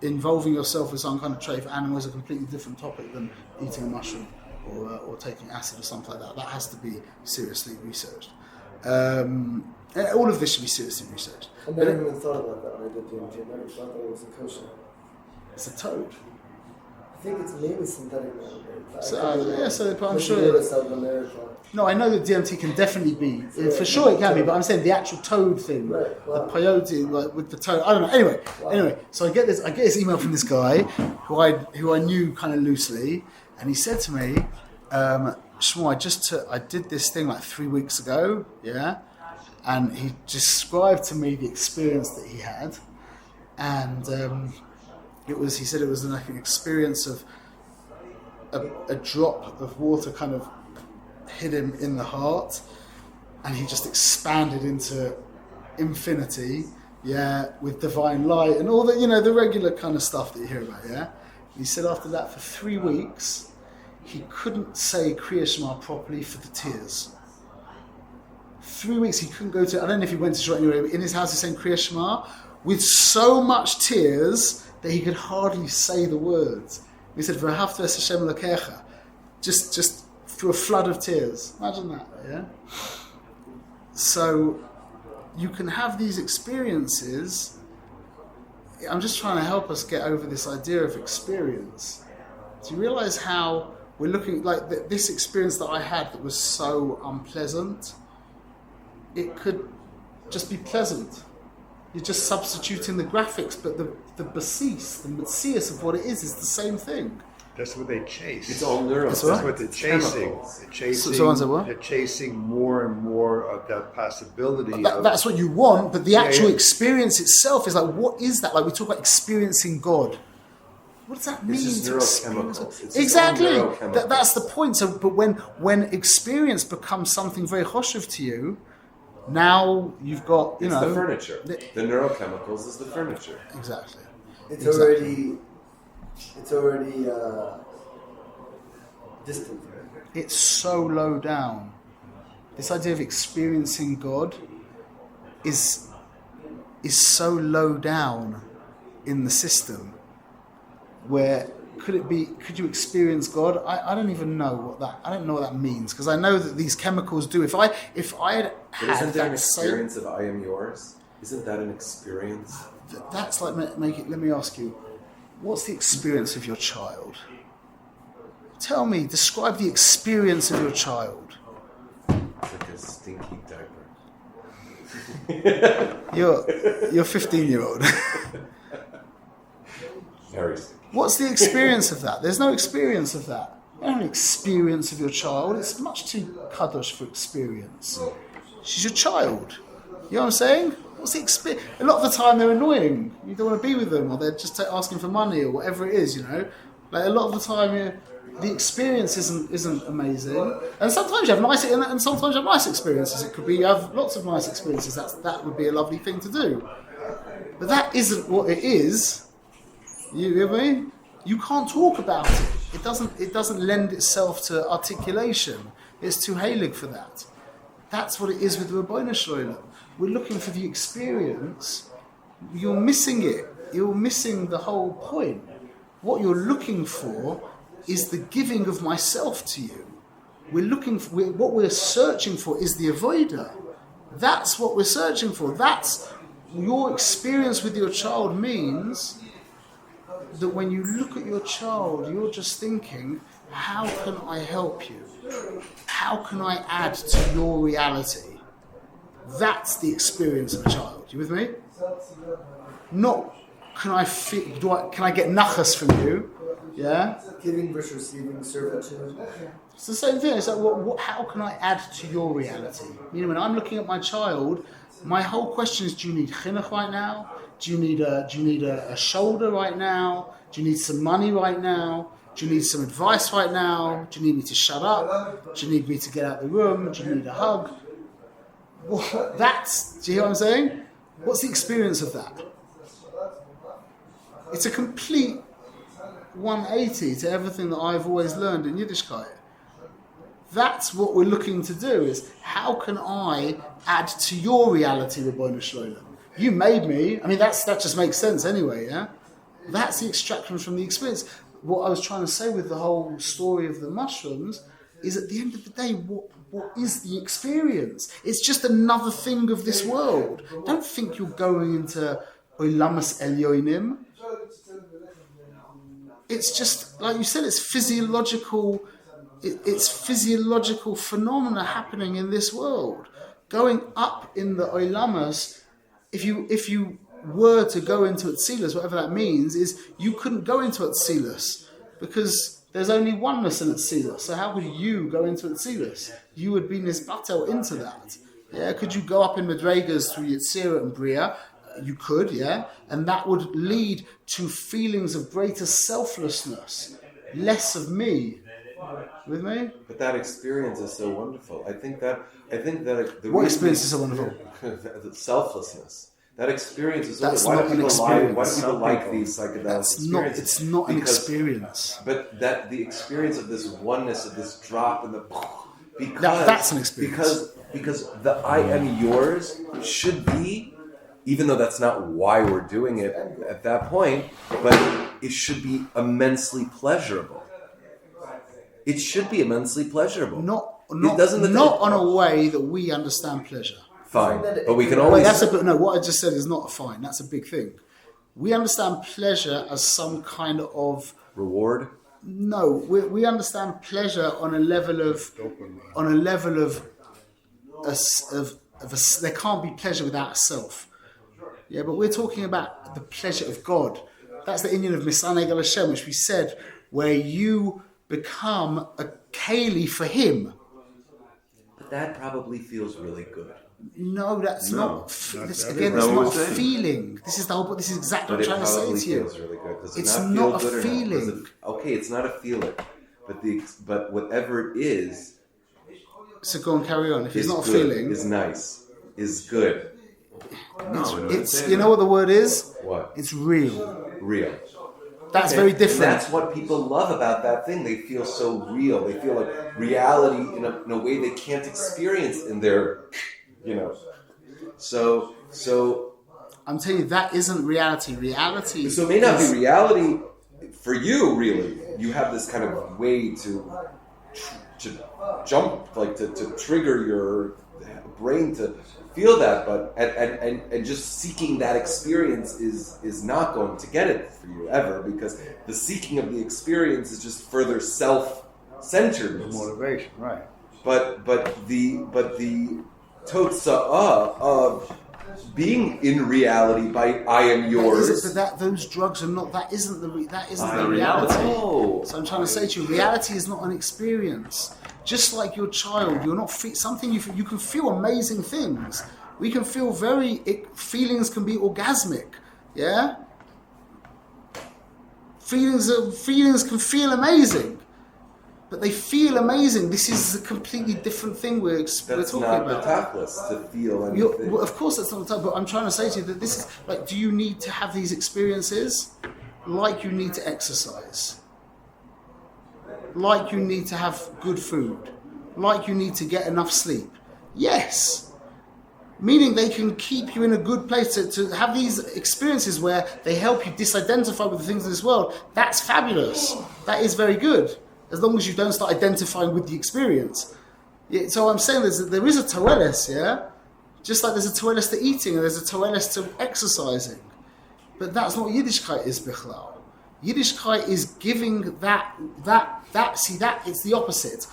Speaker 1: Involving yourself with some kind of trait for animals is a completely different topic than eating a mushroom or taking acid or something like that. That has to be seriously researched. All of this should be seriously researched.
Speaker 7: I never even thought about that when I did DMT. I never thought that it was a kosher.
Speaker 1: It's a toad.
Speaker 7: I think it's mainly synthetic now.
Speaker 1: So I'm sure.
Speaker 7: Maybe South America.
Speaker 1: No, I know that DMT can definitely be. For sure it can be, but I'm saying the actual toad thing.
Speaker 7: Right, wow.
Speaker 1: The peyote, like with the toad. I don't know. Anyway, so I get this email from this guy who I knew kind of loosely, and he said to me, Shmuel, I did this thing like 3 weeks ago, and he described to me the experience that he had, and he said it was like an experience of a drop of water kind of hit him in the heart, and he just expanded into infinity, with divine light and all the the regular kind of stuff that you hear about, And he said after that for 3 weeks he couldn't say Kriya Shema properly for the tears. 3 weeks he couldn't go to. I don't know if he went to Shema anyway, but in his house he's saying Kriya Shema with so much tears that he could hardly say the words. He said, "V'ahavta es Hashem Elokecha," just through a flood of tears. Imagine that, So you can have these experiences. I'm just trying to help us get over this idea of experience. Do you realize how we're looking like this experience that I had that was so unpleasant? It could just be pleasant. You're just substituting the graphics, but the basis, the metzius of what it is the same thing.
Speaker 8: That's what they chase.
Speaker 5: It's all neurons.
Speaker 8: That's what they're chasing.
Speaker 5: Chemicals.
Speaker 8: They're chasing.
Speaker 1: So someone said what?
Speaker 8: They're chasing more and more of that possibility.
Speaker 1: That's what you want, but the actual
Speaker 8: yeah.
Speaker 1: experience itself is like, what is that? Like we talk about experiencing God. What does that mean?
Speaker 5: It's just
Speaker 1: to experience
Speaker 5: neurochemicals. It's just
Speaker 1: exactly.
Speaker 5: all neurochemicals.
Speaker 1: That's the point. So, but when experience becomes something very choshev to you, now you've got
Speaker 5: It's the furniture. The neurochemicals is the furniture.
Speaker 1: Exactly.
Speaker 7: It's already distant.
Speaker 1: It's so low down. This idea of experiencing God is so low down in the system. Where could you experience God? I don't even know what that means, because I know that these chemicals do. If I had
Speaker 5: But isn't there an
Speaker 1: that
Speaker 5: experience of I am yours? Isn't that an experience?
Speaker 1: that's like let me ask you, what's the experience of your child? Tell me, describe the experience of your child.
Speaker 5: It's like a stinky diaper.
Speaker 1: Your 15-year-old.
Speaker 5: Very stinky.
Speaker 1: What's the experience of that? There's no experience of that. You don't have an experience of your child. It's much too kadosh for experience. She's your child. You know what I'm saying? What's the experience? A lot of the time they're annoying. You don't want to be with them, or they're just asking for money, or whatever it is. Like a lot of the time, the experience isn't amazing. And sometimes you have and sometimes you have nice experiences. It could be you have lots of nice experiences. That would be a lovely thing to do. But that isn't what it is. You hear me? You can't talk about it. It doesn't lend itself to articulation. It's too heilig for that. That's what it is with Rabboni Shalom. We're looking for the experience. You're missing it. You're missing the whole point. What you're looking for is the giving of myself to you. What we're searching for is the avoider. That's what we're searching for. That's your experience with your child means that when you look at your child, you're just thinking, how can I help you? How can I add to your reality? That's the experience of a child. You with me? Not can I get nachas from you? Yeah.
Speaker 7: Giving versus receiving, servitude.
Speaker 1: It's the same thing. It's like, how can I add to your reality? When I'm looking at my child, my whole question is: do you need chinuch right now? Do you need a shoulder right now? Do you need some money right now? Do you need some advice right now? Do you need me to shut up? Do you need me to get out of the room? Do you need a hug? Do you hear what I'm saying? What's the experience of that? It's a complete 180 to everything that I've always learned in Yiddishkeit. That's what we're looking to do, is how can I add to your reality, Rabboni Shalom? You made me. That just makes sense anyway, yeah? That's the extraction from the experience. What I was trying to say with the whole story of the mushrooms is at the end of the day, what is the experience? It's just another thing of this world. Don't think you're going into Olamas Elyonim. It's just, like you said, it's physiological phenomena happening in this world. Going up in the Olamas, if you were to go into Atzilus, whatever that means, is you couldn't go into Atzilus because there's only oneness in Atzilus. So how would you go into Atzilus? You would be nisbatel into that. Yeah, could you go up in Madregas through Yetzirah and Bria? You could, yeah, and that would lead to feelings of greater selflessness, less of me. With me?
Speaker 5: But that experience is so wonderful. I think that
Speaker 1: what experience is so wonderful?
Speaker 5: The selflessness. That experience is
Speaker 1: that's
Speaker 5: why
Speaker 1: not an experience.
Speaker 5: Why do people like these psychedelic experiences?
Speaker 1: It's not an experience.
Speaker 5: But that the experience of this oneness, of this drop and
Speaker 1: that's an experience.
Speaker 5: Because the I am yours should be, even though that's not why we're doing it at that point, but it should be immensely pleasurable. It should be immensely pleasurable.
Speaker 1: Not on a way that we understand pleasure.
Speaker 5: Fine, but we can always...
Speaker 1: what I just said is not fine. That's a big thing. We understand pleasure as some kind of...
Speaker 5: Reward?
Speaker 1: No, we understand pleasure on a level of... there can't be pleasure without a self. Yeah, but we're talking about the pleasure of God. That's the Indian of Misaneg al Hashem, which we said, where you become a keli for Him.
Speaker 5: But that probably feels really good.
Speaker 1: No, that's not. It's not a feeling. This is the whole. This is exactly what I'm trying to say to you.
Speaker 5: Feels really good. Does it
Speaker 1: it's
Speaker 5: not
Speaker 1: a feeling.
Speaker 5: Okay, it's not a feeling, but whatever it is.
Speaker 1: So go and carry on. If it's not a feeling,
Speaker 5: is nice, is good.
Speaker 1: It's you know what the word is?
Speaker 5: What?
Speaker 1: It's real.
Speaker 5: Real.
Speaker 1: That's very different.
Speaker 5: And that's what people love about that thing. They feel so real. They feel like reality in a way they can't experience in their, So
Speaker 1: I'm telling you, that isn't reality. Reality.
Speaker 5: So it may not be reality for you. Really, you have this kind of way to jump, like to trigger your brain to feel that, but and just seeking that experience is not going to get it for you ever, because the seeking of the experience is just further self-centeredness.
Speaker 8: Motivation, right?
Speaker 5: But the totsa'ah of being in reality by I am yours.
Speaker 1: But those drugs are not. That isn't the reality.
Speaker 5: Oh.
Speaker 1: So I'm trying to say to you, reality is not an experience. Just like your child, you're not something you can feel amazing things, We can feel feelings can be orgasmic, yeah? Feelings can feel amazing, but they feel amazing. This is a completely different thing we're talking about.
Speaker 5: That's not the tachlis to feel anything.
Speaker 1: Well, of course that's not the type, but I'm trying to say to you that this is like, do you need to have these experiences? Like you need to exercise. Like you need to have good food. Like you need to get enough sleep. Yes. Meaning they can keep you in a good place to have these experiences where they help you disidentify with the things in this world. That's fabulous. That is very good. As long as you don't start identifying with the experience. Yeah, so I'm saying there is a toelis, yeah? Just like there's a toelis to eating and there's a toelis to exercising. But that's not what Yiddishkeit is, Bichlal. Yiddishkeit is giving that, it's the opposite.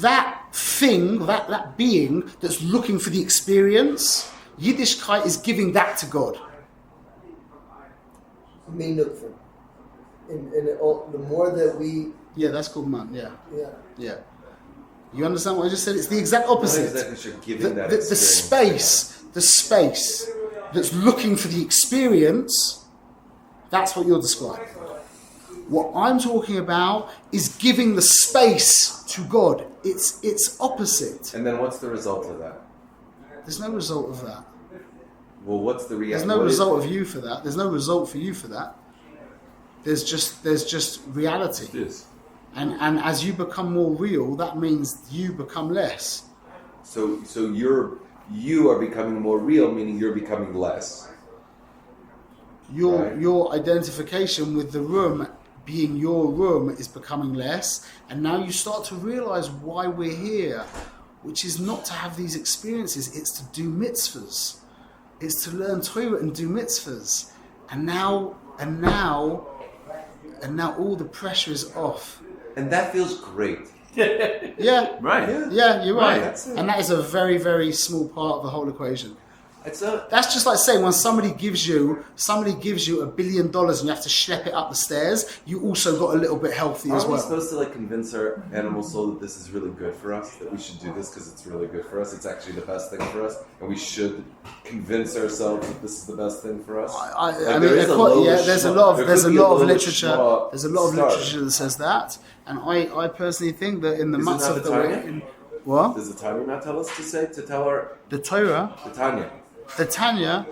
Speaker 1: That thing, that being that's looking for the experience, Yiddishkeit is giving that to God.
Speaker 7: Meinukvim. And the more that we...
Speaker 1: Yeah, that's called man, yeah.
Speaker 7: Yeah.
Speaker 1: Yeah. You understand what I just said? It's the exact opposite.
Speaker 5: Not exactly sure giving that
Speaker 1: The
Speaker 5: experience.
Speaker 1: space that's looking for the experience, that's what you're describing. What I'm talking about is giving the space to God. It's opposite.
Speaker 5: And then what's the result of that?
Speaker 1: There's no result of that.
Speaker 5: Well, what's the reality?
Speaker 1: There's no result of you for that. There's no result for you for that. There's just reality.
Speaker 5: Yes.
Speaker 1: And as you become more real, that means you become less.
Speaker 5: So you are becoming more real, meaning you're becoming less.
Speaker 1: Your identification with the room being your room is becoming less, and now you start to realize why we're here, which is not to have these experiences, it's to do mitzvahs. It's to learn Torah and do mitzvahs. And now all the pressure is off.
Speaker 5: And that feels great.
Speaker 1: Yeah.
Speaker 6: Right.
Speaker 1: Yeah, you're right.
Speaker 5: That's it.
Speaker 1: And that is a very, very small part of the whole equation.
Speaker 5: That's
Speaker 1: That's just like saying when somebody gives you $1 billion and you have to schlep it up the stairs, you also got a little bit healthy as
Speaker 5: Aren't we
Speaker 1: well.
Speaker 5: supposed to convince our animal soul that this is really good for us, that we should do this because it's really good for us, it's actually the best thing for us, and we should convince ourselves that this is the best thing for us?
Speaker 1: There's a lot of literature that says that, and I personally think that in the
Speaker 5: Isn't
Speaker 1: matzah
Speaker 5: that
Speaker 1: that
Speaker 5: the
Speaker 1: we're
Speaker 5: Tanya?
Speaker 1: in, what?
Speaker 5: Does the Tanya not tell us to tell our
Speaker 1: The Torah,
Speaker 5: the Tanya?
Speaker 1: the Tanya.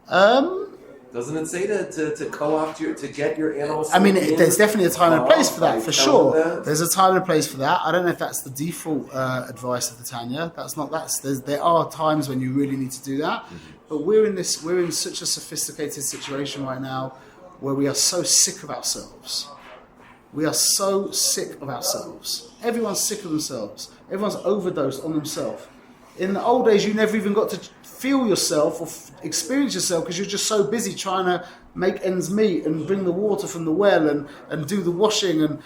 Speaker 5: Doesn't it say to co-opt to get your animals?
Speaker 1: I mean, there's definitely a time and a place for that, for sure.
Speaker 5: That?
Speaker 1: There's a time and a place for that. I don't know if that's the default advice of the Tanya. There are times when you really need to do that. But we're in such a sophisticated situation right now where we are so sick of ourselves. We are so sick of ourselves. Everyone's sick of themselves. Everyone's overdosed on themselves. In the old days, you never even got to feel yourself or experience yourself because you're just so busy trying to make ends meet and bring the water from the well and do the washing and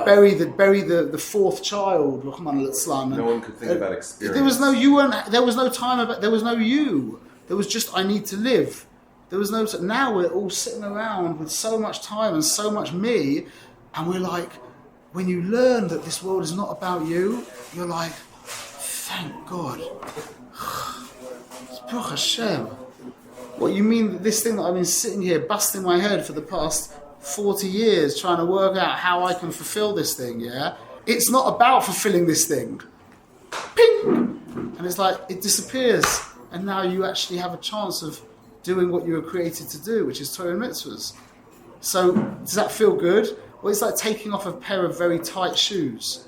Speaker 1: bury the fourth child.
Speaker 5: No one could think about experience.
Speaker 1: There was no you. There was just I need to live. There was no. Now we're all sitting around with so much time and so much me, and we're like, when you learn that this world is not about you, you're like, thank God. Baruch Hashem. What you mean that this thing that I've been sitting here busting my head for the past 40 years trying to work out how I can fulfill this thing, yeah? It's not about fulfilling this thing. Ping! And it's like, it disappears. And now you actually have a chance of doing what you were created to do, which is Torah and mitzvahs. So, does that feel good? Well, it's like taking off a pair of very tight shoes.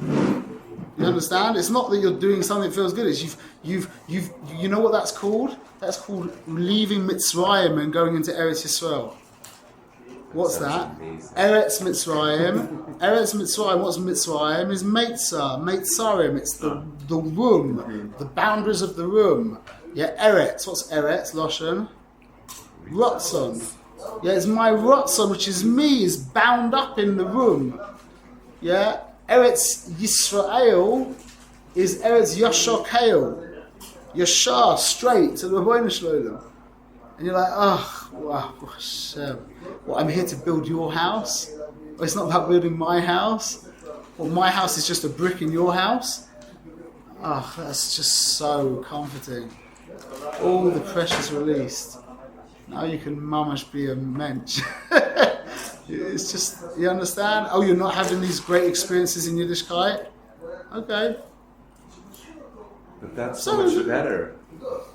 Speaker 1: You understand? It's not that you're doing something that feels good. It's you know what that's called? That's called leaving Mitzrayim and going into Eretz Yisrael. What's that?
Speaker 5: Amazing.
Speaker 1: Eretz Mitzrayim. Eretz Mitzrayim. What's Mitzrayim? Is Meitzah, Meitzarim. It's the room, the boundaries of the room. Yeah, Eretz. What's Eretz? Loshen. Ratzon. Yeah, it's my Ratzon, which is me, is bound up in the room. Yeah. Eretz Yisrael is Eretz Yashar Kael. Yashar, straight to the Rebbeinu Shalom. And you're like, oh, wow, Hashem. Well, I'm here to build your house. Well, it's not about building my house. Well, my house is just a brick in your house. Oh, that's just so comforting. All the pressure's released. Now you can mamash be a mensch. It's just, you understand? Oh, you're not having these great experiences in Yiddishkeit? Okay.
Speaker 5: But that's so much better.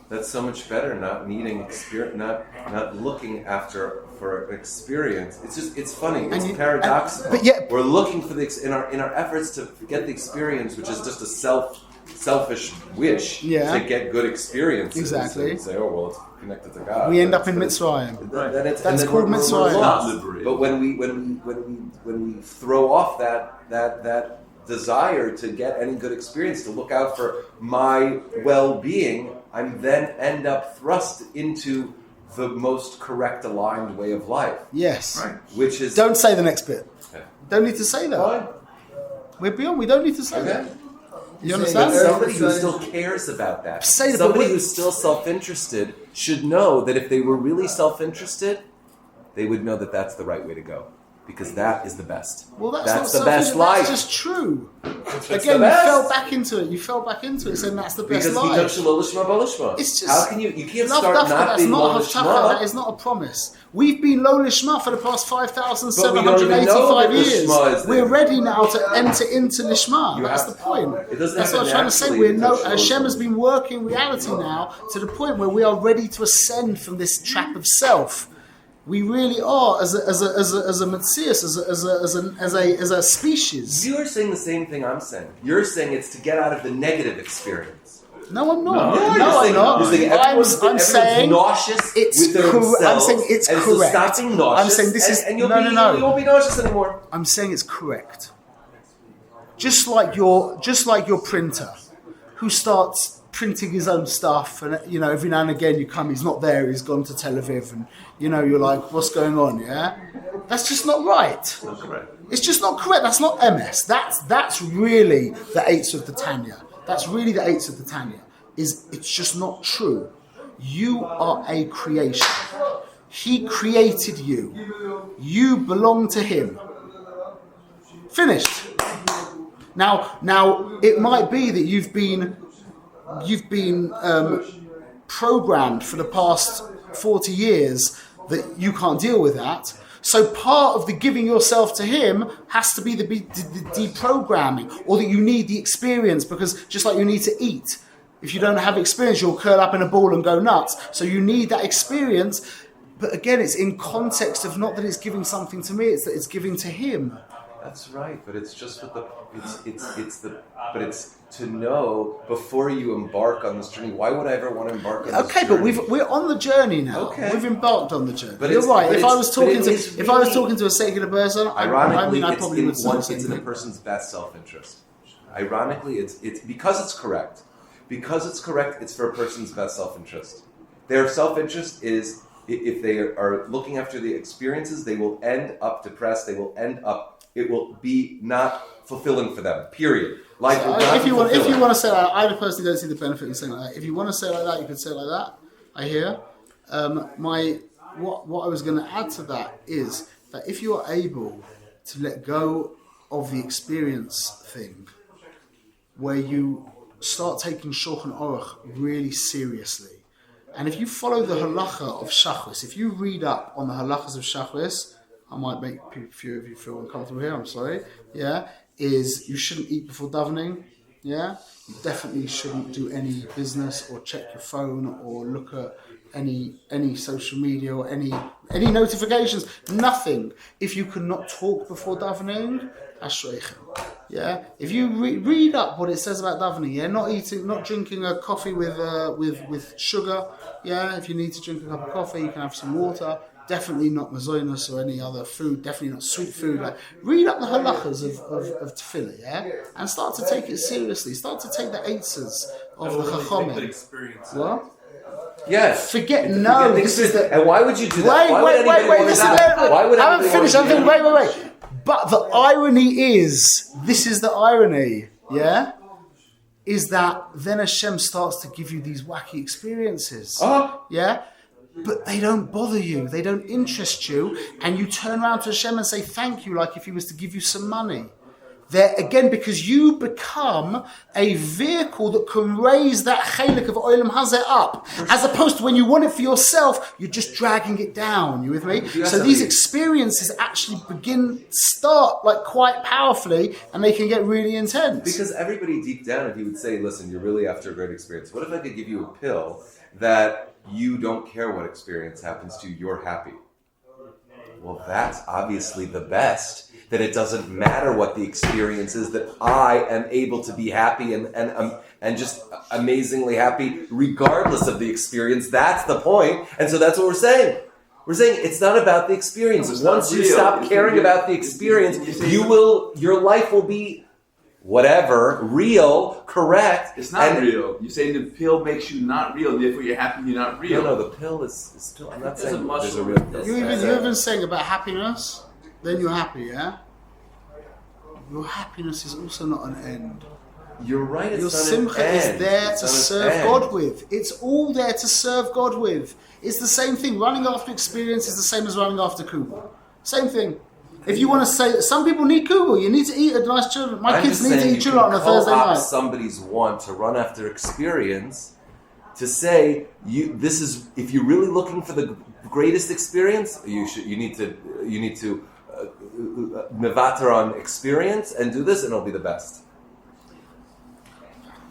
Speaker 5: That's so much better. Not needing experience, not looking for experience. It's funny. It's paradoxical.
Speaker 1: But yeah,
Speaker 5: we're looking for in our efforts to get the experience, which is just a selfish wish to get good experiences.
Speaker 1: Exactly.
Speaker 5: And say, oh well, it's connected to God.
Speaker 1: We end up in Mitzrayim.
Speaker 5: That's
Speaker 1: called Mitzrayim.
Speaker 5: But when we throw off that desire to get any good experience, to look out for my well-being, I'm then end up thrust into the most correct aligned way of life.
Speaker 1: Yes.
Speaker 5: Right. Which is...
Speaker 1: Don't say the next bit.
Speaker 5: Okay.
Speaker 1: Don't need to say that.
Speaker 5: Fine.
Speaker 1: We're beyond. We don't need to say that. You
Speaker 5: But
Speaker 1: understand?
Speaker 5: somebody who still cares about that, somebody who's still self-interested should know that if they were really self-interested, they would know that that's the right way to go. Because that is the best.
Speaker 1: Well, that's
Speaker 5: the best life.
Speaker 1: That's just true.
Speaker 5: Again,
Speaker 1: you fell back into it. You fell back into it, saying that's the best life.
Speaker 5: Because
Speaker 1: It's just,
Speaker 5: how can you can't start not being lo lishma.
Speaker 1: That is not a promise. We've been lo lishma for the past 5,785 years. We're ready now to enter into lishma. That's the point. That's what I'm trying to say. Hashem has been working reality now to the point where we are ready to ascend from this trap of self. We really are, as a Metzius, as a species.
Speaker 5: You are saying the same thing I'm saying. You're saying it's to get out of the negative experience.
Speaker 1: No, I'm not.
Speaker 5: I'm
Speaker 1: not.
Speaker 5: You're saying everyone's
Speaker 1: saying
Speaker 5: nauseous with
Speaker 1: themselves. I'm saying it's
Speaker 5: and
Speaker 1: correct.
Speaker 5: So stop being nauseous.
Speaker 1: I'm saying this is
Speaker 5: you won't be nauseous anymore.
Speaker 1: I'm saying it's correct. Just like your printer, who starts printing his own stuff, and every now and again he's not there, he's gone to Tel Aviv, and you're like, what's going on? Yeah, that's just not right.
Speaker 5: Not correct.
Speaker 1: It's just not correct. That's not MS. That's really the eights of the Tanya. That's really the eights of the Tanya. It's just not true. You are a creation. He created you. You belong to him. Finished. Now it might be that you've been programmed for the past 40 years that you can't deal with that. So part of the giving yourself to him has to be the deprogramming, or that you need the experience, because just like you need to eat, if you don't have experience, you'll curl up in a ball and go nuts. So you need that experience. But again, it's in context of not that it's giving something to me, it's that it's giving to him.
Speaker 5: That's right, but it's just with it's to know before you embark on this journey. Why would I ever want to embark on this journey?
Speaker 1: Okay, but we're on the journey now.
Speaker 5: Okay.
Speaker 1: We've embarked on the journey.
Speaker 5: But
Speaker 1: you're right. If I was talking to a secular person,
Speaker 5: ironically,
Speaker 1: I probably would say the same
Speaker 5: it's in a
Speaker 1: thing.
Speaker 5: person's best self-interest. Ironically, it's because it's correct. Because it's correct, it's for a person's best self-interest. Their self-interest is, if they are looking after the experiences, they will end up depressed. It will be not fulfilling for them. Period. Life will not be fulfilling.
Speaker 1: If you want to say that, I personally don't see the benefit in saying like that. If you want to say it like that, you could say it like that. I hear. What I was going to add to that is that if you are able to let go of the experience thing, where you start taking Shulchan Aruch really seriously, and if you follow the halacha of Shachris, if you read up on the halachas of Shachris, I might make a few of you feel uncomfortable here, I'm sorry, yeah, is you shouldn't eat before davening, yeah? You definitely shouldn't do any business or check your phone or look at any social media or any notifications, nothing. If you cannot talk before davening, ashreichem, yeah? If you read up what it says about davening, yeah, not drinking a coffee with sugar, yeah? If you need to drink a cup of coffee, you can have some water. Definitely not mazonos or any other food. Definitely not sweet food. Like, read up the halachas of tefillah, yeah, and start to take it seriously. Start to take the eitzes of the chachomim. What?
Speaker 5: Yes.
Speaker 1: Forget no. This is the.
Speaker 5: And why would you do that?
Speaker 1: Wait. Listen. I haven't finished. I'm thinking. Wait. But the irony is, this is the irony, yeah, is that then Hashem starts to give you these wacky experiences, yeah. But they don't bother you. They don't interest you. And you turn around to Hashem and say thank you, like if he was to give you some money. There again, because you become a vehicle that can raise that chelik of Olam Hazeh up, as opposed to when you want it for yourself, you're just dragging it down. You with me? So these experiences actually start like quite powerfully, and they can get really intense.
Speaker 5: Because everybody deep down, if you would say, listen, you're really after a great experience. What if I could give you a pill that you don't care what experience happens to you, you're happy? Well, that's obviously the best. That it doesn't matter what the experience is, that I am able to be happy and just amazingly happy regardless of the experience. That's the point. And so that's what we're saying. We're saying it's not about the experience. Once you stop caring about the experience, your life will be whatever, real, correct.
Speaker 2: It's not real. You're saying the pill makes you not real, therefore you're happy you're not real.
Speaker 5: No, the pill is still, I'm not saying there's a real pill.
Speaker 1: You're even saying about happiness, then you're happy, yeah? Your happiness is also not an end.
Speaker 5: You're right,
Speaker 1: your simcha is there to serve God with. It's all there to serve God with. It's the same thing. Running after experience is the same as running after kubel. Same thing. If you want to say that some people need kubel, you need to eat a nice children. My kids need to eat children on a Thursday night.
Speaker 5: Somebody's want to run after experience, to say this is, if you're really looking for the greatest experience, you need to mevater on experience and do this, and it'll be the best.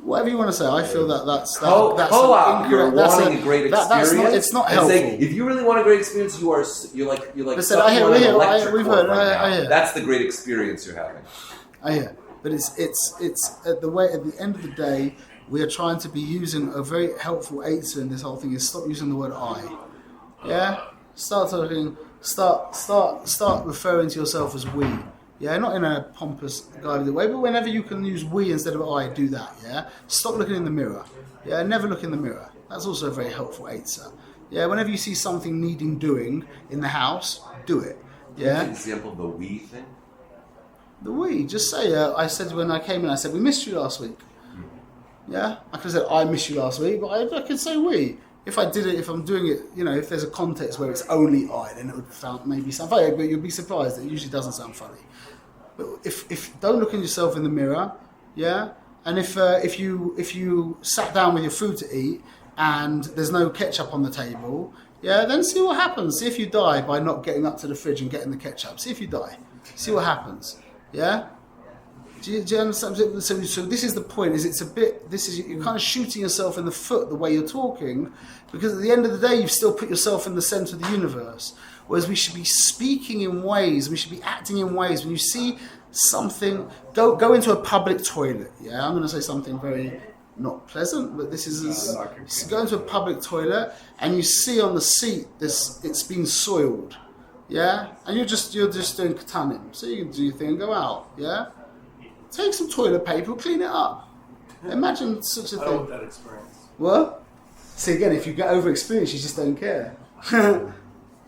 Speaker 1: Whatever you want to say, I feel that's
Speaker 5: you're wanting a great experience.
Speaker 1: It's not helpful.
Speaker 5: Saying, if you really want a great experience, you're like.
Speaker 1: Listen, I hear.
Speaker 5: That's the great experience you're having.
Speaker 1: I hear, but it's at the end of the day, we are trying to be using a very helpful answer in this whole thing. Is stop using the word I. Yeah, start talking. Start referring to yourself as we. Yeah, not in a pompous, guy way, but whenever you can use we instead of I, do that. Yeah, stop looking in the mirror. Yeah, never look in the mirror. That's also a very helpful answer. Yeah, whenever you see something needing doing in the house, do it. Yeah.
Speaker 5: An example of the we thing.
Speaker 1: The we. Just say. I said when I came in, I said we missed you last week. Yeah, I could have said I missed you last week, but I could say we. If I'm doing it, if there's a context where it's only I, then it would maybe sound funny, but you'll be surprised. It usually doesn't sound funny. But if don't look at yourself in the mirror, yeah. And if you sat down with your food to eat and there's no ketchup on the table, yeah, then see what happens. See if you die by not getting up to the fridge and getting the ketchup. See if you die. See what happens. Yeah. Do you understand? So this is the point. You're kind of shooting yourself in the foot the way you're talking, because at the end of the day, you've still put yourself in the center of the universe. Whereas we should be speaking in ways, we should be acting in ways. When you see something, go into a public toilet. Yeah, I'm going to say something very not pleasant, but this is go into a public toilet and you see on the seat it's been soiled. Yeah, and you're just doing katanim, so you can do your thing and go out. Yeah. Take some toilet paper, clean it up. Imagine such a thing.
Speaker 3: I don't want that experience.
Speaker 1: What? See, again, if you get over experience, you just don't care.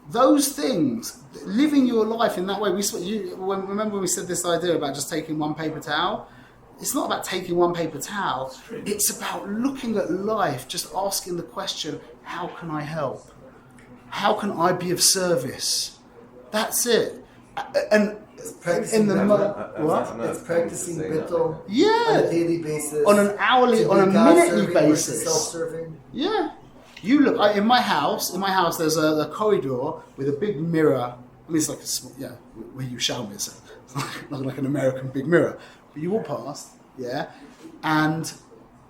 Speaker 1: Those things, living your life in that way. Remember when we said this idea about just taking one paper towel? It's not about taking one paper towel. It's about looking at life, just asking the question, how can I help? How can I be of service? That's it. And
Speaker 7: it's practicing It's practicing bittul on a daily basis,
Speaker 1: on an hourly, on a minutely basis.
Speaker 7: Self-serving.
Speaker 1: Yeah, you look. In my house, there's a corridor with a big mirror. I mean, it's like a small, where you shower me. So it's not like an American big mirror. But you walk past, yeah, and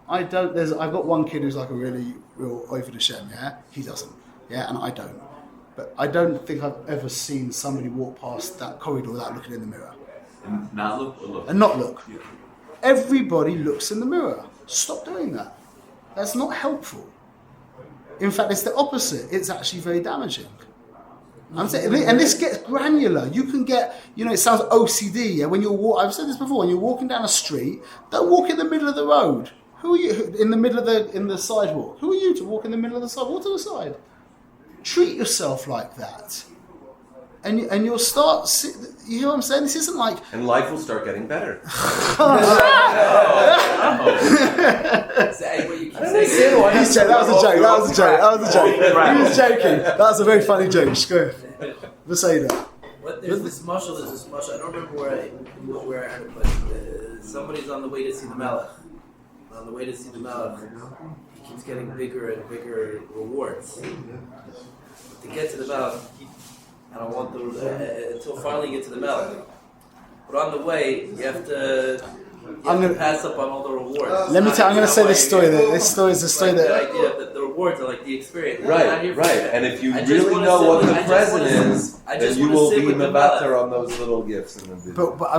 Speaker 1: I've got one kid who's like a real over the shem, yeah. He doesn't, yeah, and I don't. But I don't think I've ever seen somebody walk past that corridor without looking in the mirror.
Speaker 2: And not look or look?
Speaker 1: And not look.
Speaker 2: Yeah.
Speaker 1: Everybody looks in the mirror. Stop doing that. That's not helpful. In fact, it's the opposite. It's actually very damaging. I'm saying, and this gets granular. You can get, it sounds OCD. Yeah? I've said this before. When you're walking down a street, don't walk in the middle of the road. Who are you in the sidewalk? Who are you to walk in the middle of the sidewalk? Walk to the side. Treat yourself like that, and you'll start. You hear what I'm saying? This isn't like.
Speaker 5: And life will start getting better.
Speaker 1: That was a joke. He was joking. That was a very funny joke. Go. Let's say that.
Speaker 4: There's this mashal. I don't remember where I heard it, but somebody's on the way to see the Melech. On the way to see the Melech, he keeps getting bigger and bigger rewards. To get to the Melech, I don't want until finally you get to the Melech. But on the way, you have to pass up on all the rewards.
Speaker 1: Let me tell. I'm going to say this story. This story is a story
Speaker 4: the
Speaker 1: that
Speaker 4: idea that the rewards are like the experience.
Speaker 5: Right. And if you really know what the present is, then you will be mevater on those little gifts in the video.
Speaker 1: But I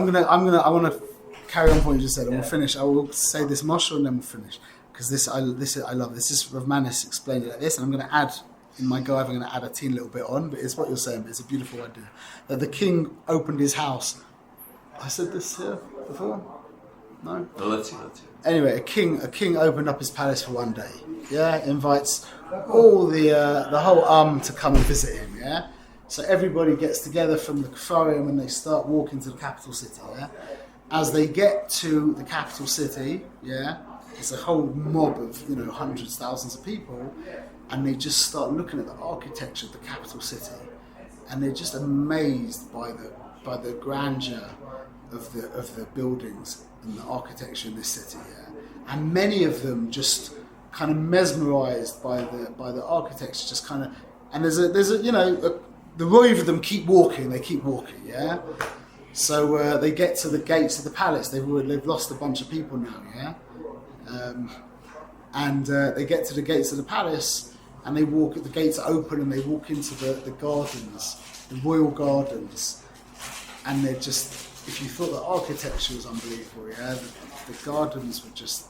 Speaker 1: want to carry on what you just said, and we'll finish. I will say this mashal and then we'll finish because I love this. This is Rav Manis explained it like this, and I'm going to add in my guide. I'm going to add a teeny little bit on, but it's what you're saying. But it's a beautiful idea that the king opened his house. I said this here before. No,
Speaker 5: Let's see.
Speaker 1: Anyway, a king opened up his palace for one day. Yeah, invites all the whole to come and visit him. Yeah, so everybody gets together from the Kfarim and they start walking to the capital city. Yeah, as they get to the capital city, yeah, it's a whole mob of hundreds, thousands of people, and they just start looking at the architecture of the capital city, and they're just amazed by the grandeur of the buildings and the architecture in this city, yeah. And many of them just kind of mesmerized by the architecture, just kind of. And there's a the row of them keep walking, yeah. So they get to the gates of the palace. They've lost a bunch of people now, yeah. And they get to the gates of the palace, and they walk. The gates are open, and they walk into the gardens, the royal gardens, and they're just. If you thought the architecture was unbelievable, yeah, the gardens were just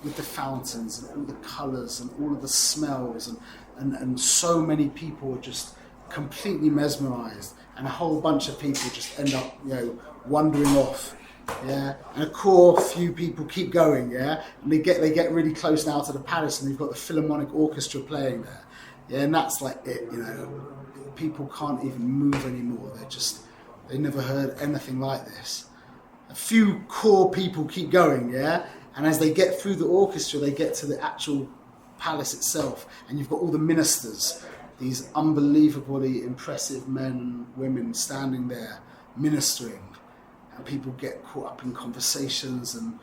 Speaker 1: with the fountains and all the colours and all of the smells and so many people were just completely mesmerised, and a whole bunch of people just end up wandering off, yeah, and a core few people keep going, yeah, and they get really close now to the palace, and they've got the Philharmonic Orchestra playing there, yeah, and that's like it, people can't even move anymore. They never heard anything like this. A few core people keep going, yeah? And as they get through the orchestra, they get to the actual palace itself. And you've got all the ministers, these unbelievably impressive men and women standing there ministering. And people get caught up in conversations and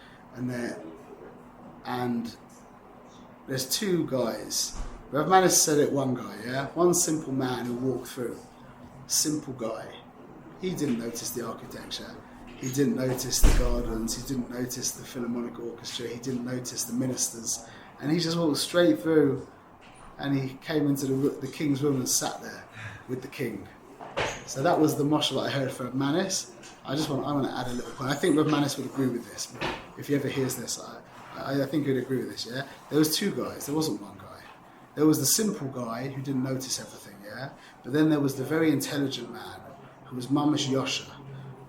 Speaker 1: there's two guys. Rav Manis said it, one guy, yeah? One simple man who walked through. Simple guy. He didn't notice the architecture, he didn't notice the gardens, he didn't notice the Philharmonic Orchestra, he didn't notice the ministers, and he just walked straight through, and he came into the king's room and sat there with the king. So that was the mashal that I heard from Rav Manis. I want to add a little point. I think Rav Manis would agree with this. If he ever hears this, I think he'd agree with this, yeah? There was two guys, there wasn't one guy. There was the simple guy who didn't notice everything, yeah? But then there was the very intelligent man, who was Mamash Yosha,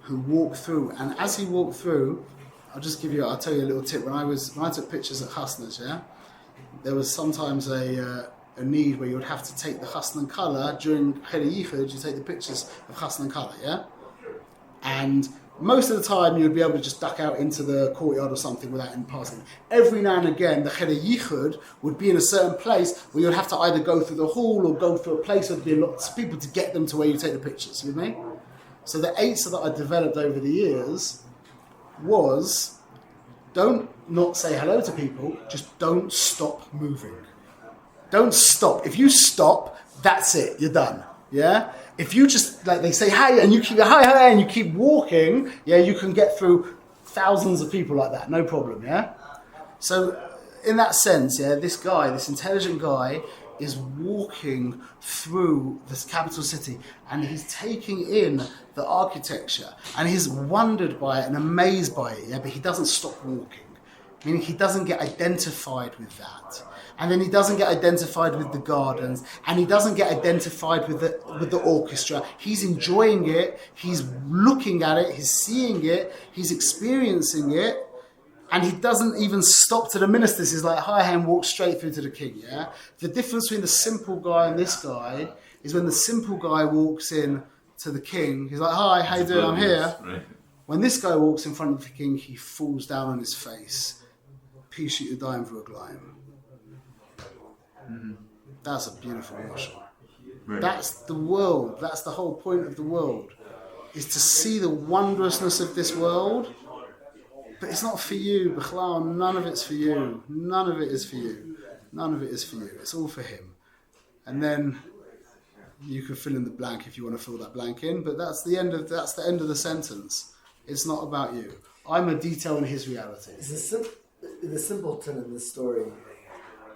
Speaker 1: who walked through, and as he walked through, I'll tell you a little tip. When I took pictures at Chasnas, yeah, there was sometimes a need where you would have to take the Chasnan Kala during Chedei Yichud. You take the pictures of Chasnan Kala, yeah, and most of the time you would be able to just duck out into the courtyard or something without any passing. Every now and again, the Chedei Yichud would be in a certain place where you'd have to either go through the hall or go through a place where there'd be lots of people to get them to where you take the pictures. You with me? So the eitzah that I developed over the years was, don't not say hello to people, just don't stop moving. Don't stop. If you stop, that's it. You're done. Yeah? If you just, like they say, hi, and you keep hi, and you keep walking, yeah, you can get through thousands of people like that, no problem, yeah? So in that sense, yeah, this intelligent guy, is walking through this capital city, and he's taking in the architecture, and he's wondered by it and amazed by it, yeah, but he doesn't stop walking. Meaning he doesn't get identified with that. And then he doesn't get identified with the gardens, and he doesn't get identified with the orchestra. He's enjoying it, he's looking at it, he's seeing it, he's experiencing it, and he doesn't even stop to the ministers. He's like, hi, and walks straight through to the king, yeah? The difference between the simple guy and this guy is when the simple guy walks in to the king, he's like, hi, how you doing? I'm here. Right. When this guy walks in front of the king, he falls down on his face. Pish Yudayim V'Raglayim. That's a beautiful mashal.
Speaker 2: Right.
Speaker 1: That's the world. That's the whole point of the world, is to see the wondrousness of this world. But it's not for you, B'chlal. None of it's for you. None of it is for you. None of it is for you. It's all for him. And then you can fill in the blank if you want to fill that blank in. But that's the end of the sentence. It's not about you. I'm a detail in his reality.
Speaker 7: The simpleton in this story,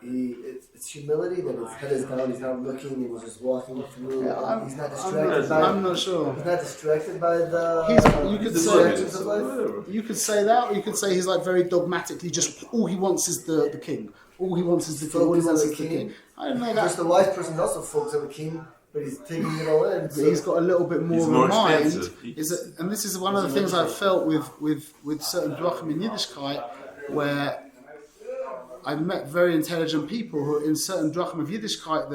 Speaker 7: it's humility that his head is down, he's not looking, and he's just walking through. He's not distracted
Speaker 1: I'm not sure.
Speaker 7: He's not distracted by the
Speaker 1: distractions
Speaker 7: of life.
Speaker 1: You could say that, or you could say he's like very dogmatically, just all he wants is the king. All he wants is the king. All he wants is the king. I don't know that.
Speaker 7: Just the wise person also focuses on the king, but he's taking it all in. So.
Speaker 1: He's got a little bit more of a mind. And this is one of the things I've felt with certain drachim in Yiddishkeit, where I've met very intelligent people who are in certain drachim of Yiddishkeit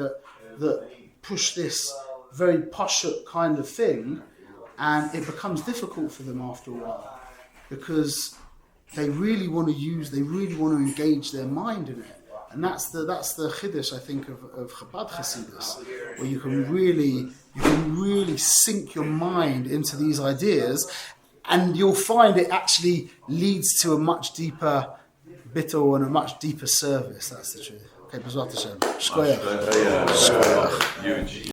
Speaker 1: that push this very poshut kind of thing, and it becomes difficult for them after a while because they really want to engage their mind in it. And that's the chiddush, I think, of Chabad Chassidus, where you can really sink your mind into these ideas, and you'll find it actually leads to a much deeper bittul and a much deeper service. That's the truth. Okay, B'ezrat Hashem. Shkoyach.
Speaker 5: Huge.